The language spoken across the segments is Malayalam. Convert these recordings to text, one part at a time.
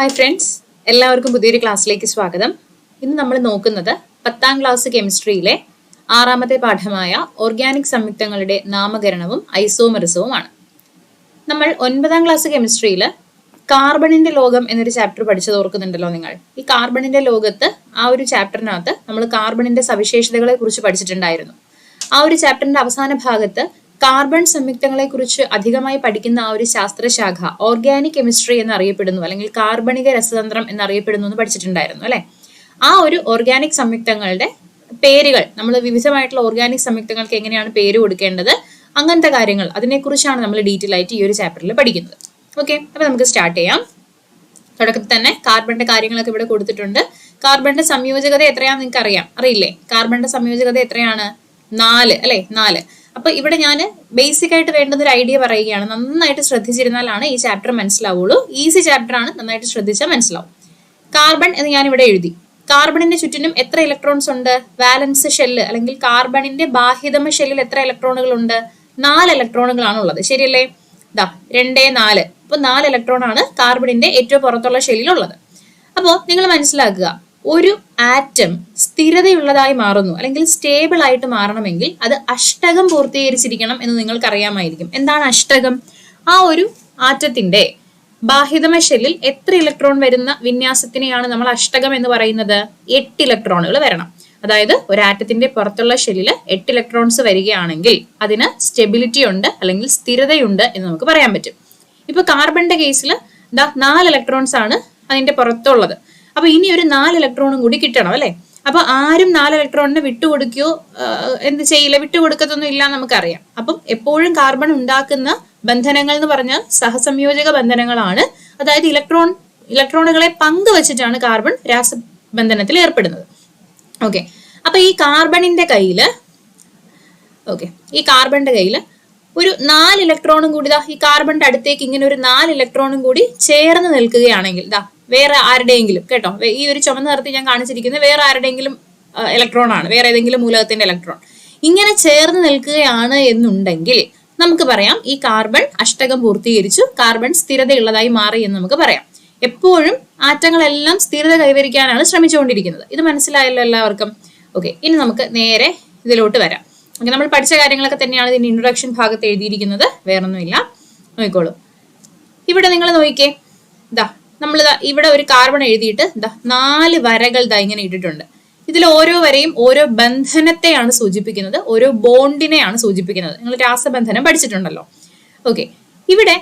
ഹായ് ഫ്രണ്ട്സ്, എല്ലാവർക്കും പുതിയൊരു ക്ലാസ്സിലേക്ക് സ്വാഗതം. ഇന്ന് നമ്മൾ നോക്കുന്നത് 10ാം ക്ലാസ് കെമിസ്ട്രിയിലെ 6ാമത്തെ പാഠമായ ഓർഗാനിക് സംയുക്തങ്ങളുടെ നാമകരണവും ഐസോമെറിസവുമാണ്. നമ്മൾ 9ാം ക്ലാസ് കെമിസ്ട്രിയിൽ കാർബണിന്റെ ലോകം എന്നൊരു ചാപ്റ്റർ പഠിച്ചത് ഓർക്കുന്നുണ്ടല്ലോ നിങ്ങൾ. ഈ കാർബണിന്റെ ലോകത്ത് ആ ഒരു ചാപ്റ്ററിനകത്ത് നമ്മൾ കാർബണിന്റെ സവിശേഷതകളെ കുറിച്ച് പഠിച്ചിട്ടുണ്ടായിരുന്നു. ആ ഒരു ചാപ്റ്ററിന്റെ അവസാന ഭാഗത്ത് കാർബൺ സംയുക്തങ്ങളെ കുറിച്ച് അധികമായി പഠിക്കുന്ന ആ ഒരു ശാസ്ത്രശാഖ ഓർഗാനിക് കെമിസ്ട്രി എന്നറിയപ്പെടുന്നു, അല്ലെങ്കിൽ കാർബണിക രസതന്ത്രം എന്നറിയപ്പെടുന്നു എന്ന് പഠിച്ചിട്ടുണ്ടായിരുന്നു അല്ലെ. ആ ഒരു ഓർഗാനിക് സംയുക്തങ്ങളുടെ പേരുകൾ, നമ്മൾ വിവിധമായിട്ടുള്ള ഓർഗാനിക് സംയുക്തങ്ങൾക്ക് എങ്ങനെയാണ് പേര് കൊടുക്കേണ്ടത്, അങ്ങനത്തെ കാര്യങ്ങൾ, അതിനെക്കുറിച്ചാണ് നമ്മൾ ഡീറ്റെയിൽ ആയിട്ട് ഈ ഒരു ചാപ്റ്ററിൽ പഠിക്കുന്നത്. ഓക്കെ, അപ്പൊ നമുക്ക് സ്റ്റാർട്ട് ചെയ്യാം. തുടക്കത്തിൽ തന്നെ കാർബണിന്റെ കാര്യങ്ങളൊക്കെ ഇവിടെ കൊടുത്തിട്ടുണ്ട്. കാർബണിന്റെ സംയോജകത എത്രയാണെന്ന് നിങ്ങൾക്ക് അറിയില്ലേ? കാർബണിന്റെ സംയോജകത എത്രയാണ്? 4 അല്ലെ, 4. അപ്പൊ ഇവിടെ ഞാൻ ബേസിക് ആയിട്ട് വേണ്ടുന്ന ഒരു ഐഡിയ പറയുകയാണ്. നന്നായിട്ട് ശ്രദ്ധിച്ചിരുന്നാലാണ് ഈ ചാപ്റ്റർ മനസ്സിലാവുള്ളൂ. ഈസി ചാപ്റ്റർ ആണ്, നന്നായിട്ട് ശ്രദ്ധിച്ചാൽ മനസ്സിലാവും. കാർബൺ എന്ന് ഞാൻ ഇവിടെ എഴുതി. കാർബണിന്റെ ചുറ്റിനും എത്ര ഇലക്ട്രോൺസ് ഉണ്ട്? വാലൻസ് ഷെല്ല് അല്ലെങ്കിൽ കാർബണിന്റെ ബാഹ്യതമ ഷെല്ലിൽ എത്ര ഇലക്ട്രോണുകൾ ഉണ്ട്? 4 ഇലക്ട്രോണുകളാണ് ഉള്ളത്, ശരിയല്ലേ? 2, 4. അപ്പൊ 4 ഇലക്ട്രോൺ ആണ് കാർബണിന്റെ ഏറ്റവും പുറത്തുള്ള ഷെല്ലിലുള്ളത്. അപ്പോൾ നിങ്ങൾ മനസ്സിലാക്കുക, ഒരു ആറ്റം സ്ഥിരതയുള്ളതായി മാറുന്നു അല്ലെങ്കിൽ സ്റ്റേബിൾ ആയിട്ട് മാറണമെങ്കിൽ അത് അഷ്ടകം പൂർത്തീകരിച്ചിരിക്കണം എന്ന് നിങ്ങൾക്ക് അറിയാമായിരിക്കും. എന്താണ് അഷ്ടകം? ആ ഒരു ആറ്റത്തിന്റെ ബാഹ്യതമ ഷെല്ലിൽ എത്ര ഇലക്ട്രോൺ വരുന്ന വിന്യാസത്തിനെയാണ് നമ്മൾ അഷ്ടകം എന്ന് പറയുന്നത്? 8 ഇലക്ട്രോണുകൾ വരണം. അതായത് ഒരു ആറ്റത്തിന്റെ പുറത്തുള്ള ഷെല്ലിൽ 8 ഇലക്ട്രോൺസ് വരികയാണെങ്കിൽ അതിന് സ്റ്റെബിലിറ്റി ഉണ്ട് അല്ലെങ്കിൽ സ്ഥിരതയുണ്ട് എന്ന് നമുക്ക് പറയാൻ പറ്റും. ഇപ്പൊ കാർബണിന്റെ കേസിൽ 4 ഇലക്ട്രോൺസ് ആണ് അതിന്റെ പുറത്തുള്ളത്. അപ്പൊ ഇനി ഒരു 4 ഇലക്ട്രോണും കൂടി കിട്ടണം അല്ലെ. അപ്പൊ ആരും 4 ഇലക്ട്രോണിനെ വിട്ടുകൊടുക്കുകയോ എന്ത് ചെയ്യില്ല, വിട്ടുകൊടുക്കത്തൊന്നും ഇല്ല നമുക്കറിയാം. അപ്പം എപ്പോഴും കാർബൺ ഉണ്ടാക്കുന്ന ബന്ധനങ്ങൾ എന്ന് പറഞ്ഞാൽ സഹസംയോജക ബന്ധനങ്ങളാണ്. അതായത് ഇലക്ട്രോണുകളെ പങ്കുവച്ചിട്ടാണ് കാർബൺ രാസബന്ധനത്തിൽ ഏർപ്പെടുന്നത്. ഓക്കെ, അപ്പൊ ഈ കാർബണിന്റെ കയ്യില് ഒരു 4 ഇലക്ട്രോണും കൂടി ഈ കാർബണിന്റെ അടുത്തേക്ക് ഇങ്ങനെ ഒരു 4 ഇലക്ട്രോണും കൂടി ചേർന്ന് നിൽക്കുകയാണെങ്കിൽ വേറെ ആരുടെയെങ്കിലും, കേട്ടോ, ഈ ഒരു ചുമന്ന നിറത്തിൽ ഞാൻ കാണിച്ചിരിക്കുന്നത് വേറെ ആരുടെയെങ്കിലും ഇലക്ട്രോൺ ആണ്, വേറെ ഏതെങ്കിലും മൂലകത്തിന്റെ ഇലക്ട്രോൺ ഇങ്ങനെ ചേർന്ന് നിൽക്കുകയാണ് എന്നുണ്ടെങ്കിൽ നമുക്ക് പറയാം ഈ കാർബൺ അഷ്ടകം പൂർത്തീകരിച്ചു, കാർബൺ സ്ഥിരതയുള്ളതായി മാറി എന്ന് നമുക്ക് പറയാം. എപ്പോഴും ആറ്റങ്ങളെല്ലാം സ്ഥിരത കൈവരിക്കാനാണ് ശ്രമിച്ചുകൊണ്ടിരിക്കുന്നത്. ഇത് മനസ്സിലായല്ലോ എല്ലാവർക്കും? ഓക്കെ, ഇനി നമുക്ക് നേരെ ഇതിലോട്ട് വരാം. ഓക്കെ, നമ്മൾ പഠിച്ച കാര്യങ്ങളൊക്കെ തന്നെയാണ് ഇതിന്റെ ഇൻട്രൊഡക്ഷൻ ഭാഗത്ത് എഴുതിയിരിക്കുന്നത്, വേറൊന്നുമില്ല. നോക്കിക്കോളൂ, ഇവിടെ നിങ്ങൾ നോക്കിക്കേ. നമ്മൾ ഇവിടെ ഒരു കാർബൺ എഴുതിയിട്ട് 4 വരകൾ ഇങ്ങനെ ഇട്ടിട്ടുണ്ട്. ഇതിൽ ഓരോ വരയും ഓരോ ബന്ധനത്തെയാണ് സൂചിപ്പിക്കുന്നത്, ഓരോ ബോണ്ടിനെയാണ് സൂചിപ്പിക്കുന്നത്. നിങ്ങൾ രാസബന്ധനം പഠിച്ചിട്ടുണ്ടല്ലോ. ഓക്കെ, ഇവിടെ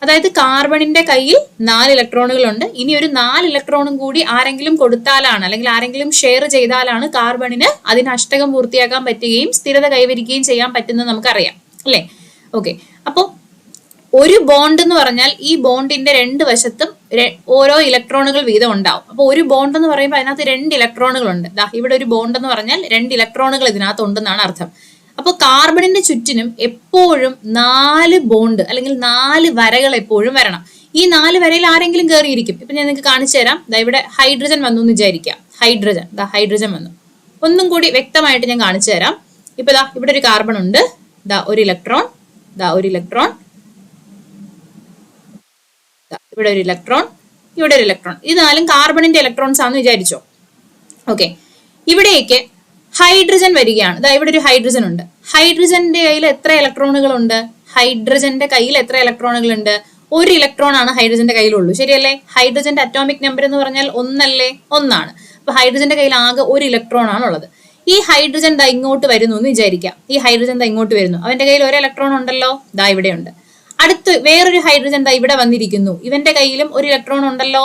അതായത് കാർബണിന്റെ കയ്യിൽ 4 ഇലക്ട്രോണുകൾ ഉണ്ട്. ഇനി ഒരു 4 ഇലക്ട്രോണും കൂടി ആരെങ്കിലും കൊടുത്താലാണ് അല്ലെങ്കിൽ ആരെങ്കിലും ഷെയർ ചെയ്താലാണ് കാർബണിന് അതിന് അഷ്ടകം പൂർത്തിയാക്കാൻ പറ്റുകയും സ്ഥിരത കൈവരിക്കുകയും ചെയ്യാൻ പറ്റുന്നത് നമുക്കറിയാം അല്ലെ. ഓക്കെ, അപ്പൊ ഒരു ബോണ്ട് എന്ന് പറഞ്ഞാൽ ഈ ബോണ്ടിന്റെ 2 വശത്തും ഓരോ ഇലക്ട്രോണുകൾ വീതം ഉണ്ടാവും. അപ്പൊ ഒരു ബോണ്ട് എന്ന് പറയുമ്പോൾ അതിനകത്ത് 2 ഇലക്ട്രോണുകൾ ഉണ്ട്. ഇവിടെ ഒരു ബോണ്ട് എന്ന് പറഞ്ഞാൽ 2 ഇലക്ട്രോണുകൾ ഇതിനകത്ത് ഉണ്ടെന്നാണ് അർത്ഥം. അപ്പൊ കാർബണിന്റെ ചുറ്റിനും എപ്പോഴും 4 ബോണ്ട് അല്ലെങ്കിൽ 4 വരകൾ എപ്പോഴും വരണം. ഈ 4 വരയിൽ ആരെങ്കിലും കയറിയിരിക്കും. ഇപ്പൊ ഞാൻ നിങ്ങൾക്ക് കാണിച്ചു തരാം. ഇവിടെ ഹൈഡ്രജൻ വന്നു എന്ന് വിചാരിക്കാം. ഹൈഡ്രജൻ വന്നു. ഒന്നും കൂടി വ്യക്തമായിട്ട് ഞാൻ കാണിച്ചു തരാം. ഇപ്പൊ ഇവിടെ ഒരു കാർബൺ ഉണ്ട്. ഒരു ഇലക്ട്രോൺ, ഒരു ഇലക്ട്രോൺ, ഇവിടെ ഒരു ഇലക്ട്രോൺ, ഇവിടെ ഒരു ഇലക്ട്രോൺ. ഇത് 4 കാർബണിന്റെ ഇലക്ട്രോൺസ് ആണെന്ന് വിചാരിച്ചോ. ഓക്കെ, ഇവിടേക്ക് ഹൈഡ്രജൻ വരികയാണ്. ഇവിടെ ഒരു ഹൈഡ്രജൻ ഉണ്ട്. ഹൈഡ്രജന്റെ കയ്യിൽ എത്ര ഇലക്ട്രോണുകൾ ഉണ്ട്? ഒരു ഇലക്ട്രോൺ ആണ് ഹൈഡ്രജന്റെ കയ്യിലുള്ളൂ, ശരിയല്ലേ? ഹൈഡ്രജന്റെ അറ്റോമിക് നമ്പർ എന്ന് പറഞ്ഞാൽ 1 1 അപ്പൊ ഹൈഡ്രജന്റെ കയ്യിൽ ആകെ ഒരു ഇലക്ട്രോൺ ആണ് ഉള്ളത്. ഈ ഹൈഡ്രജൻ ഇങ്ങോട്ട് വരുന്നു എന്ന് വിചാരിക്കാം. ഈ ഹൈഡ്രജൻ ഇങ്ങോട്ട് വരുന്നു. അവന്റെ കയ്യിൽ ഒരു ഇലക്ട്രോൺ ഉണ്ടല്ലോ, ഇവിടെ ഉണ്ട്. അടുത്ത് വേറൊരു ഹൈഡ്രജൻ ഇവിടെ വന്നിരിക്കുന്നു. ഇവന്റെ കയ്യിലും ഒരു ഇലക്ട്രോൺ ഉണ്ടല്ലോ.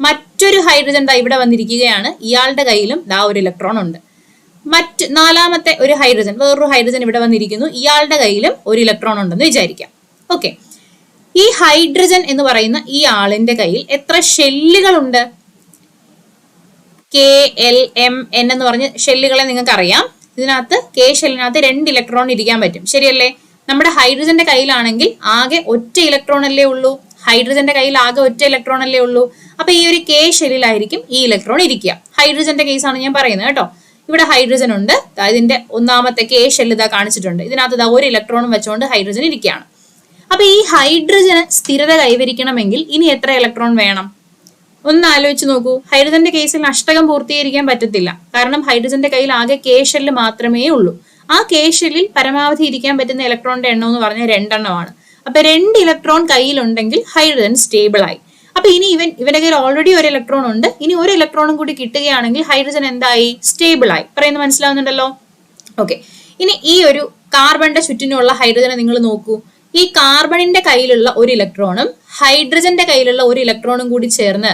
മറ്റൊരു ഹൈഡ്രജൻ ഇവിടെ വന്നിരിക്കുകയാണ്. ഇയാളുടെ കയ്യിലും ഒരു ഇലക്ട്രോൺ ഉണ്ട്. നാലാമത്തെ ഒരു ഹൈഡ്രജൻ, വേറൊരു ഹൈഡ്രജൻ ഇവിടെ വന്നിരിക്കുന്നു. ഇയാളുടെ കയ്യിലും ഒരു ഇലക്ട്രോൺ ഉണ്ടെന്ന് വിചാരിക്കാം. ഓക്കെ, ഈ ഹൈഡ്രജൻ എന്ന് പറയുന്ന ഈ ആളിന്റെ കയ്യിൽ എത്ര ഷെല്ലുകളുണ്ട്? KLMN എന്ന് പറഞ്ഞ ഷെല്ലുകളെ നിങ്ങൾക്ക് അറിയാം. ഇതിനകത്ത് K ഷെല്ലിനകത്ത് 2 ഇലക്ട്രോൺ ഇരിക്കാൻ പറ്റും, ശരിയല്ലേ? നമ്മുടെ ഹൈഡ്രജന്റെ കയ്യിലാണെങ്കിൽ ആകെ ഒറ്റ ഇലക്ട്രോൺ അല്ലേ ഉള്ളൂ. അപ്പൊ ഈ ഒരു K ഷെല്ലിലായിരിക്കും ഈ ഇലക്ട്രോൺ ഇരിക്കുക. ഹൈഡ്രജന്റെ കേസാണ് ഞാൻ പറയുന്നത് കേട്ടോ. ഇവിടെ ഹൈഡ്രജൻ ഉണ്ട്. ഇതിന്റെ ഒന്നാമത്തെ K ഷെല്ല് കാണിച്ചിട്ടുണ്ട്. ഇതിനകത്ത് ഒരു ഇലക്ട്രോണും വെച്ചുകൊണ്ട് ഹൈഡ്രജൻ ഇരിക്കുകയാണ്. അപ്പൊ ഈ ഹൈഡ്രജന് സ്ഥിരത കൈവരിക്കണമെങ്കിൽ ഇനി എത്ര ഇലക്ട്രോൺ വേണം? ഒന്ന് ആലോചിച്ച് നോക്കൂ. ഹൈഡ്രജന്റെ കേസിൽ അഷ്ടകം പൂർത്തീകരിക്കാൻ പറ്റത്തില്ല. കാരണം ഹൈഡ്രജന്റെ കയ്യിൽ ആകെ കെ ഷെല്ല് മാത്രമേ ഉള്ളൂ. ആ കെ ഷെല്ലിൽ പരമാവധി ഇരിക്കാൻ പറ്റുന്ന ഇലക്ട്രോണിന്റെ എണ്ണം എന്ന് പറഞ്ഞാൽ 2 എണ്ണമാണ്. അപ്പൊ 2 ഇലക്ട്രോൺ കയ്യിലുണ്ടെങ്കിൽ ഹൈഡ്രജൻ സ്റ്റേബിൾ ആയി. അപ്പൊ ഇനി ഇവന്റെ കയ്യിൽ ഓൾറെഡി ഒരു ഇലക്ട്രോൺ ഉണ്ട്. ഇനി ഒരു ഇലക്ട്രോണും കൂടി കിട്ടുകയാണെങ്കിൽ ഹൈഡ്രജൻ എന്തായി? സ്റ്റേബിൾ ആയി. പറയുന്നത് മനസ്സിലാവുന്നുണ്ടല്ലോ? ഓക്കെ. ഇനി ഈ ഒരു കാർബണിന്റെ ചുറ്റിനുള്ള ഹൈഡ്രജനെ നിങ്ങൾ നോക്കൂ. ഈ കാർബണിന്റെ കയ്യിലുള്ള ഒരു ഇലക്ട്രോണും ഹൈഡ്രജന്റെ കയ്യിലുള്ള ഒരു ഇലക്ട്രോണും കൂടി ചേർന്ന്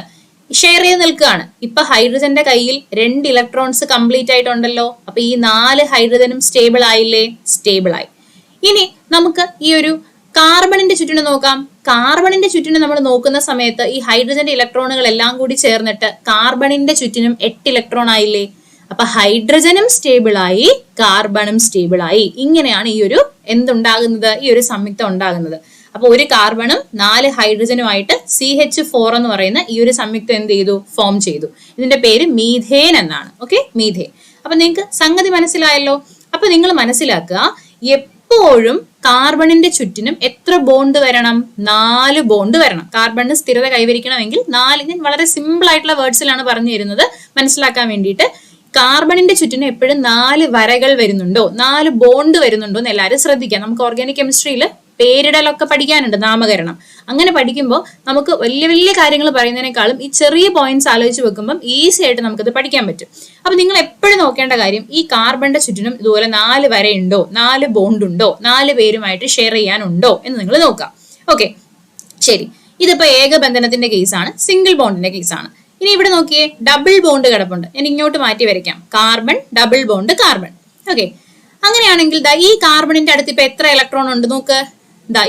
ഷെയർ ചെയ്ത് നിൽക്കുകയാണ്. ഇപ്പൊ ഹൈഡ്രജന്റെ കയ്യിൽ 2 ഇലക്ട്രോൺസ് കംപ്ലീറ്റ് ആയിട്ടുണ്ടല്ലോ. അപ്പൊ ഈ 4 ഹൈഡ്രജനും സ്റ്റേബിൾ ആയില്ലേ? സ്റ്റേബിൾ ആയി. ഇനി നമുക്ക് ഈ ഒരു കാർബണിന്റെ ചുറ്റിനെ നോക്കാം. കാർബണിന്റെ ചുറ്റിനെ നമ്മൾ നോക്കുന്ന സമയത്ത് ഈ ഹൈഡ്രജന്റെ ഇലക്ട്രോണുകൾ എല്ലാം കൂടി ചേർന്നിട്ട് കാർബണിന്റെ ചുറ്റിനും 8 ഇലക്ട്രോൺ ആയില്ലേ? അപ്പൊ ഹൈഡ്രജനും സ്റ്റേബിൾ ആയി, കാർബണും സ്റ്റേബിൾ ആയി. ഇങ്ങനെയാണ് ഈ ഒരു എന്തുണ്ടാകുന്നത്? ഈ ഒരു സംയുക്തം ഉണ്ടാകുന്നത്. അപ്പൊ ഒരു കാർബണും 4 ഹൈഡ്രജനുമായിട്ട് CH4 എന്ന് പറയുന്ന ഈ ഒരു സംയുക്തം എന്ത് ചെയ്തു? ഫോം ചെയ്തു. ഇതിന്റെ പേര് മീഥേൻ എന്നാണ്. Okay, methane. അപ്പൊ നിങ്ങൾക്ക് സംഗതി മനസ്സിലായല്ലോ? അപ്പൊ നിങ്ങൾ മനസ്സിലാക്കുക, എപ്പോഴും കാർബണിന്റെ ചുറ്റിനും എത്ര ബോണ്ട് വരണം? 4 ബോണ്ട് വരണം. കാർബണിന് സ്ഥിരത കൈവരിക്കണമെങ്കിൽ 4. ഞാൻ വളരെ സിമ്പിൾ ആയിട്ടുള്ള വേർഡ്സിലാണ് പറഞ്ഞു തരുന്നത് മനസ്സിലാക്കാൻ വേണ്ടിയിട്ട്. കാർബണിന്റെ ചുറ്റിനും എപ്പോഴും 4 വരകൾ വരുന്നുണ്ടോ, 4 ബോണ്ട് വരുന്നുണ്ടോ എന്ന് എല്ലാവരും ശ്രദ്ധിക്കാം. നമുക്ക് ഓർഗാനിക് കെമിസ്ട്രിയിൽ പേരിടലൊക്കെ പഠിക്കാനുണ്ട്, നാമകരണം. അങ്ങനെ പഠിക്കുമ്പോൾ നമുക്ക് വലിയ വലിയ കാര്യങ്ങൾ പറയുന്നതിനേക്കാളും ഈ ചെറിയ പോയിന്റ്സ് ആലോചിച്ച് വെക്കുമ്പോൾ ഈസി ആയിട്ട് നമുക്കത് പഠിക്കാൻ പറ്റും. അപ്പൊ നിങ്ങൾ എപ്പോഴും നോക്കേണ്ട കാര്യം, ഈ കാർബണിന്റെ ചുറ്റിനും ഇതുപോലെ 4 വരയുണ്ടോ, 4 ബോണ്ട് ഉണ്ടോ, 4 പേരുമായിട്ട് ഷെയർ ചെയ്യാനുണ്ടോ എന്ന് നിങ്ങൾ നോക്കാം. ഓക്കെ, ശരി. ഇതിപ്പോ ഏകബന്ധനത്തിന്റെ കേസാണ്, സിംഗിൾ ബോണ്ടിന്റെ കേസാണ്. ഇനി ഇവിടെ നോക്കിയേ, ഡബിൾ ബോണ്ട് കിടപ്പുണ്ട്. ഞാൻ ഇങ്ങോട്ട് മാറ്റി വരയ്ക്കാം. Carbon, double bond, carbon. Okay, അങ്ങനെയാണെങ്കിൽ ഈ കാർബണിന്റെ അടുത്ത് ഇപ്പൊ എത്ര ഇലക്ട്രോൺ ഉണ്ട് നോക്ക്.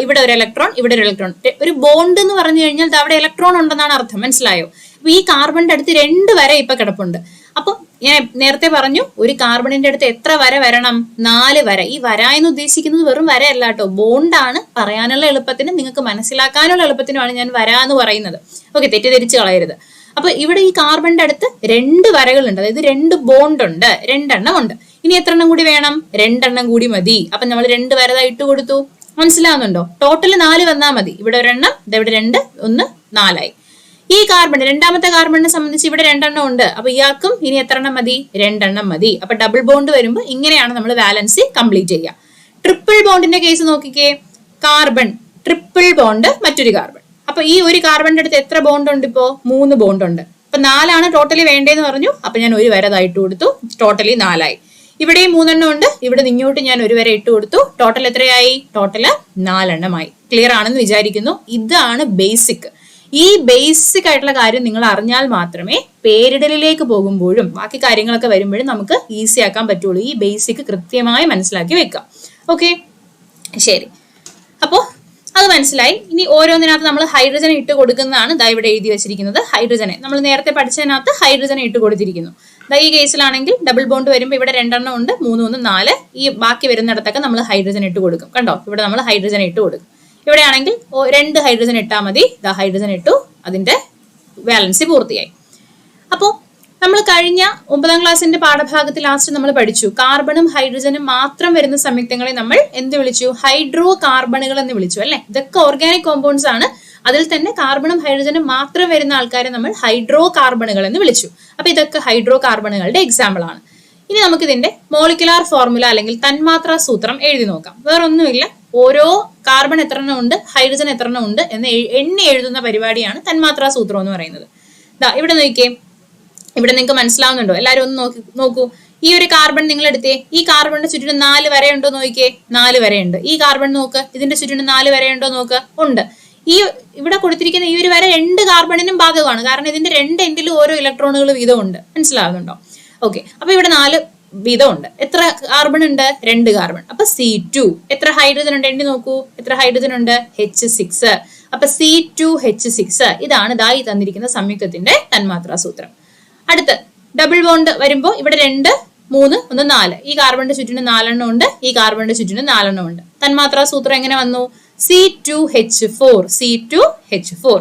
ഇവിടെ ഒരു ഇലക്ട്രോൺ, ഇവിടെ ഒരു ഇലക്ട്രോൺ. ഒരു ബോണ്ട് എന്ന് പറഞ്ഞു കഴിഞ്ഞാൽ അവിടെ ഇലക്ട്രോൺ ഉണ്ടെന്നാണ് അർത്ഥം. മനസ്സിലായോ? അപ്പൊ ഈ കാർബണിന്റെ അടുത്ത് 2 വര ഇപ്പൊ കിടപ്പുണ്ട്. അപ്പൊ ഞാൻ നേരത്തെ പറഞ്ഞു, ഒരു കാർബണിന്റെ അടുത്ത് എത്ര വര വരണം? 4 വര. ഈ വര എന്ന് ഉദ്ദേശിക്കുന്നത് വെറും വര അല്ല കേട്ടോ, ബോണ്ടാണ്. പറയാനുള്ള എളുപ്പത്തിനും നിങ്ങൾക്ക് മനസ്സിലാക്കാനുള്ള എളുപ്പത്തിനുമാണ് ഞാൻ വര എന്ന് പറയുന്നത്. ഓക്കെ, തെറ്റിദ്ധരിച്ച് കളയരുത്. അപ്പൊ ഇവിടെ ഈ കാർബണിന്റെ അടുത്ത് 2 വരകളുണ്ട്, അതായത് 2 ബോണ്ട് ഉണ്ട്, 2 എണ്ണം ഉണ്ട്. ഇനി എത്ര എണ്ണം കൂടി വേണം? 2 എണ്ണം കൂടി മതി. അപ്പൊ നമ്മൾ 2 വര ഇട്ട് കൊടുത്തു. മനസ്സിലാവുന്നുണ്ടോ? ടോട്ടൽ 4 വന്നാൽ മതി. ഇവിടെ ഒരെണ്ണം, ഇവിടെ 2, 1, 4 ആയി. ഈ കാർബൺ, രണ്ടാമത്തെ കാർബണിനെ സംബന്ധിച്ച് ഇവിടെ 2 എണ്ണം ഉണ്ട്. അപ്പൊ ഇയാൾക്കും ഇനി എത്ര എണ്ണം മതി? 2 എണ്ണം മതി. അപ്പൊ ഡബിൾ ബോണ്ട് വരുമ്പോൾ ഇങ്ങനെയാണ് നമ്മൾ വാലൻസി കംപ്ലീറ്റ് ചെയ്യുക. ട്രിപ്പിൾ ബോണ്ടിന്റെ കേസ് നോക്കിക്കേ. കാർബൺ, ട്രിപ്പിൾ ബോണ്ട്, മറ്റൊരു കാർബൺ. അപ്പൊ ഈ ഒരു കാർബണിന്റെ അടുത്ത് എത്ര ബോണ്ട് ഉണ്ട്? ഇപ്പോ 3 ബോണ്ട് ഉണ്ട്. അപ്പൊ 4 ടോട്ടലി വേണ്ടേന്ന് പറഞ്ഞു. അപ്പൊ ഞാൻ ഒരു വര ഇട്ട് കൊടുത്തു. ടോട്ടലി 4 ആയി. ഇവിടെയും 3 എണ്ണം ഉണ്ട്. ഇവിടെ ഇങ്ങോട്ട് ഞാൻ ഒരു വര ഇട്ട് കൊടുത്തു. ടോട്ടൽ എത്രയായി? ടോട്ടല് 4 എണ്ണമായി. ക്ലിയർ ആണെന്ന് വിചാരിക്കുന്നു. ഇതാണ് ബേസിക്. ഈ ബേസിക് ആയിട്ടുള്ള കാര്യം നിങ്ങൾ അറിഞ്ഞാൽ മാത്രമേ പേരിടലിലേക്ക് പോകുമ്പോഴും ബാക്കി കാര്യങ്ങളൊക്കെ വരുമ്പോഴും നമുക്ക് ഈസി ആക്കാൻ പറ്റുള്ളൂ. ഈ ബേസിക് കൃത്യമായി മനസ്സിലാക്കി വെക്കാം. ഓക്കെ, ശരി. അപ്പോ അത് മനസ്സിലായി. ഇനി ഓരോന്നിനകത്ത് നമ്മൾ ഹൈഡ്രജൻ ഇട്ട് കൊടുക്കുന്നതാണ് ഇവിടെ എഴുതി വെച്ചിരിക്കുന്നത്. ഹൈഡ്രജനെ നമ്മൾ നേരത്തെ പഠിച്ചതിനകത്ത് ഹൈഡ്രജൻ ഇട്ട് കൊടുത്തിരിക്കുന്നു. ഈ കേസിലാണെങ്കിൽ ഡബിൾ ബോണ്ട് വരുമ്പോൾ ഇവിടെ 2 എണ്ണം ഉണ്ട്, 3, 1, 4. ഈ ബാക്കി വരുന്നിടത്തൊക്കെ നമ്മൾ ഹൈഡ്രജൻ ഇട്ട് കൊടുക്കും. കണ്ടോ, ഇവിടെ നമ്മൾ ഹൈഡ്രജൻ ഇട്ട് കൊടുക്കും. ഇവിടെ ആണെങ്കിൽ 2 ഹൈഡ്രജൻ ഇട്ടാൽ മതി. ഹൈഡ്രജൻ ഇട്ടു, അതിന്റെ ബാലൻസി പൂർത്തിയായി. അപ്പോൾ നമ്മൾ കഴിഞ്ഞ 9ാം ക്ലാസ്സിന്റെ പാഠഭാഗത്തിൽ ലാസ്റ്റ് നമ്മൾ പഠിച്ചു, കാർബണും ഹൈഡ്രജനും മാത്രം വരുന്ന സംയുക്തങ്ങളെ നമ്മൾ എന്ത് വിളിച്ചു? ഹൈഡ്രോ കാർബണുകൾ എന്ന് വിളിച്ചു, അല്ലെ? ഇതൊക്കെ ഓർഗാനിക് കോമ്പൗണ്ട്സ് ആണ്. അതിൽ തന്നെ കാർബണും ഹൈഡ്രജനും മാത്രം വരുന്ന ആൾക്കാരെ നമ്മൾ ഹൈഡ്രോ കാർബണുകൾ എന്ന് വിളിച്ചു. അപ്പൊ ഇതൊക്കെ ഹൈഡ്രോ കാർബണുകളുടെ എക്സാമ്പിൾ ആണ്. ഇനി നമുക്ക് ഇതിന്റെ മോളിക്കുലാർ ഫോർമുല അല്ലെങ്കിൽ തന്മാത്രാ സൂത്രം എഴുതി നോക്കാം. വേറൊന്നുമില്ല, ഓരോ കാർബൺ എത്ര എണ്ണം ഉണ്ട്, ഹൈഡ്രജൻ എത്ര എണ്ണം ഉണ്ട് എന്ന് എണ്ണി എഴുതുന്ന പരിപാടിയാണ് തന്മാത്രാ സൂത്രം എന്ന് പറയുന്നത്. ഇവിടെ നോക്കിയേ, ഇവിടെ നിങ്ങൾക്ക് മനസ്സിലാവുന്നുണ്ടോ? എല്ലാവരും ഒന്ന് നോക്കൂ. ഈ ഒരു കാർബൺ നിങ്ങൾ എടുത്തേ. ഈ കാർബണിന്റെ ചുറ്റിനും 4 വരയുണ്ടോ നോക്കിയേ. 4 വരയുണ്ട്. ഈ കാർബൺ നോക്ക്, ഇതിന്റെ ചുറ്റിനും 4 വരയുണ്ടോ നോക്ക്. ഉണ്ട്. ഈ ഇവിടെ കൊടുത്തിരിക്കുന്ന ഈ ഒരു വര 2 കാർബണിനും ബാധകമാണ്. കാരണം ഇതിന്റെ 2 എൻഡിലും ഓരോ ഇലക്ട്രോണുകൾ വീതം ഉണ്ട്. മനസ്സിലാവുന്നുണ്ടോ? ഓക്കെ, അപ്പൊ ഇവിടെ 4 വീതം ഉണ്ട്. എത്ര കാർബൺ ഉണ്ട്? 2 കാർബൺ. അപ്പൊ C2. എത്ര ഹൈഡ്രജൻ ഉണ്ട്? എണ്ണി നോക്കൂ. എത്ര ഹൈഡ്രജൻ ഉണ്ട്? H6. അപ്പൊ C2H6. ഇതാണ് ഈ തന്നിരിക്കുന്ന സംയുക്തത്തിന്റെ തന്മാത്രാ സൂത്രം. അടുത്ത് ഡബിൾ ബോണ്ട് വരുമ്പോൾ ഇവിടെ 2, 3, 1, 4. ഈ കാർബണിന്റെ ചുറ്റിനും 4 എണ്ണം ഉണ്ട്. ഈ കാർബണിന്റെ ചുറ്റിനും 4 എണ്ണം ഉണ്ട്. തന്മാത്രാ സൂത്രം എങ്ങനെ വന്നു? C2H4. C2H4.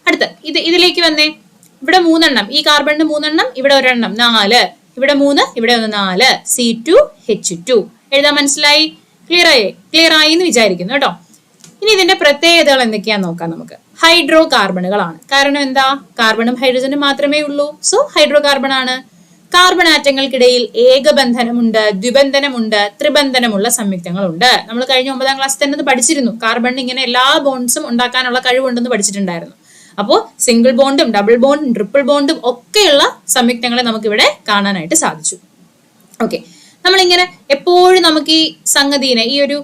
അടുത്ത് ഇതിലേക്ക് വന്നേ. ഇവിടെ 3 എണ്ണം. ഈ കാർബണിന് 3 എണ്ണം, ഇവിടെ ഒരെണ്ണം, 4. ഇവിടെ 3, ഇവിടെ 1, 4. C2H2. എഴുതാൻ മനസ്സിലായി? ക്ലിയർ ആയി എന്ന് വിചാരിക്കുന്നു കേട്ടോ. ഇനി ഇതിന്റെ പ്രത്യേകതകൾ എന്തൊക്കെയാന്ന് നോക്കാം നമുക്ക്. ഹൈഡ്രോ കാർബണുകളാണ്. കാരണം എന്താ? കാർബണും ഹൈഡ്രജനും മാത്രമേ ഉള്ളൂ. സോ ഹൈഡ്രോ കാർബൺ ആണ്. കാർബൺ ആറ്റങ്ങൾക്കിടയിൽ ഏകബന്ധനമുണ്ട്, ദ്വിബന്ധനമുണ്ട്, ത്രിബന്ധനമുള്ള സംയുക്തങ്ങളുണ്ട്. നമ്മൾ കഴിഞ്ഞ 9ാം ക്ലാസ്സിൽ തന്നെ ഇത് പഠിച്ചിരുന്നു. കാർബണിന് ഇങ്ങനെ എല്ലാ ബോണ്ട്സും ഉണ്ടാക്കാനുള്ള കഴിവുണ്ടെന്ന് പഠിച്ചിട്ടുണ്ടായിരുന്നു. അപ്പോൾ സിംഗിൾ ബോണ്ടും ഡബിൾ ബോണ്ടും ട്രിപ്പിൾ ബോണ്ടും ഒക്കെയുള്ള സംയുക്തങ്ങളെ നമുക്ക് ഇവിടെ കാണാനായിട്ട് സാധിച്ചു. ഓക്കെ, നമ്മളിങ്ങനെ എപ്പോഴും നമുക്ക് ഈ സംഗതിനെ, ഈ ഒരു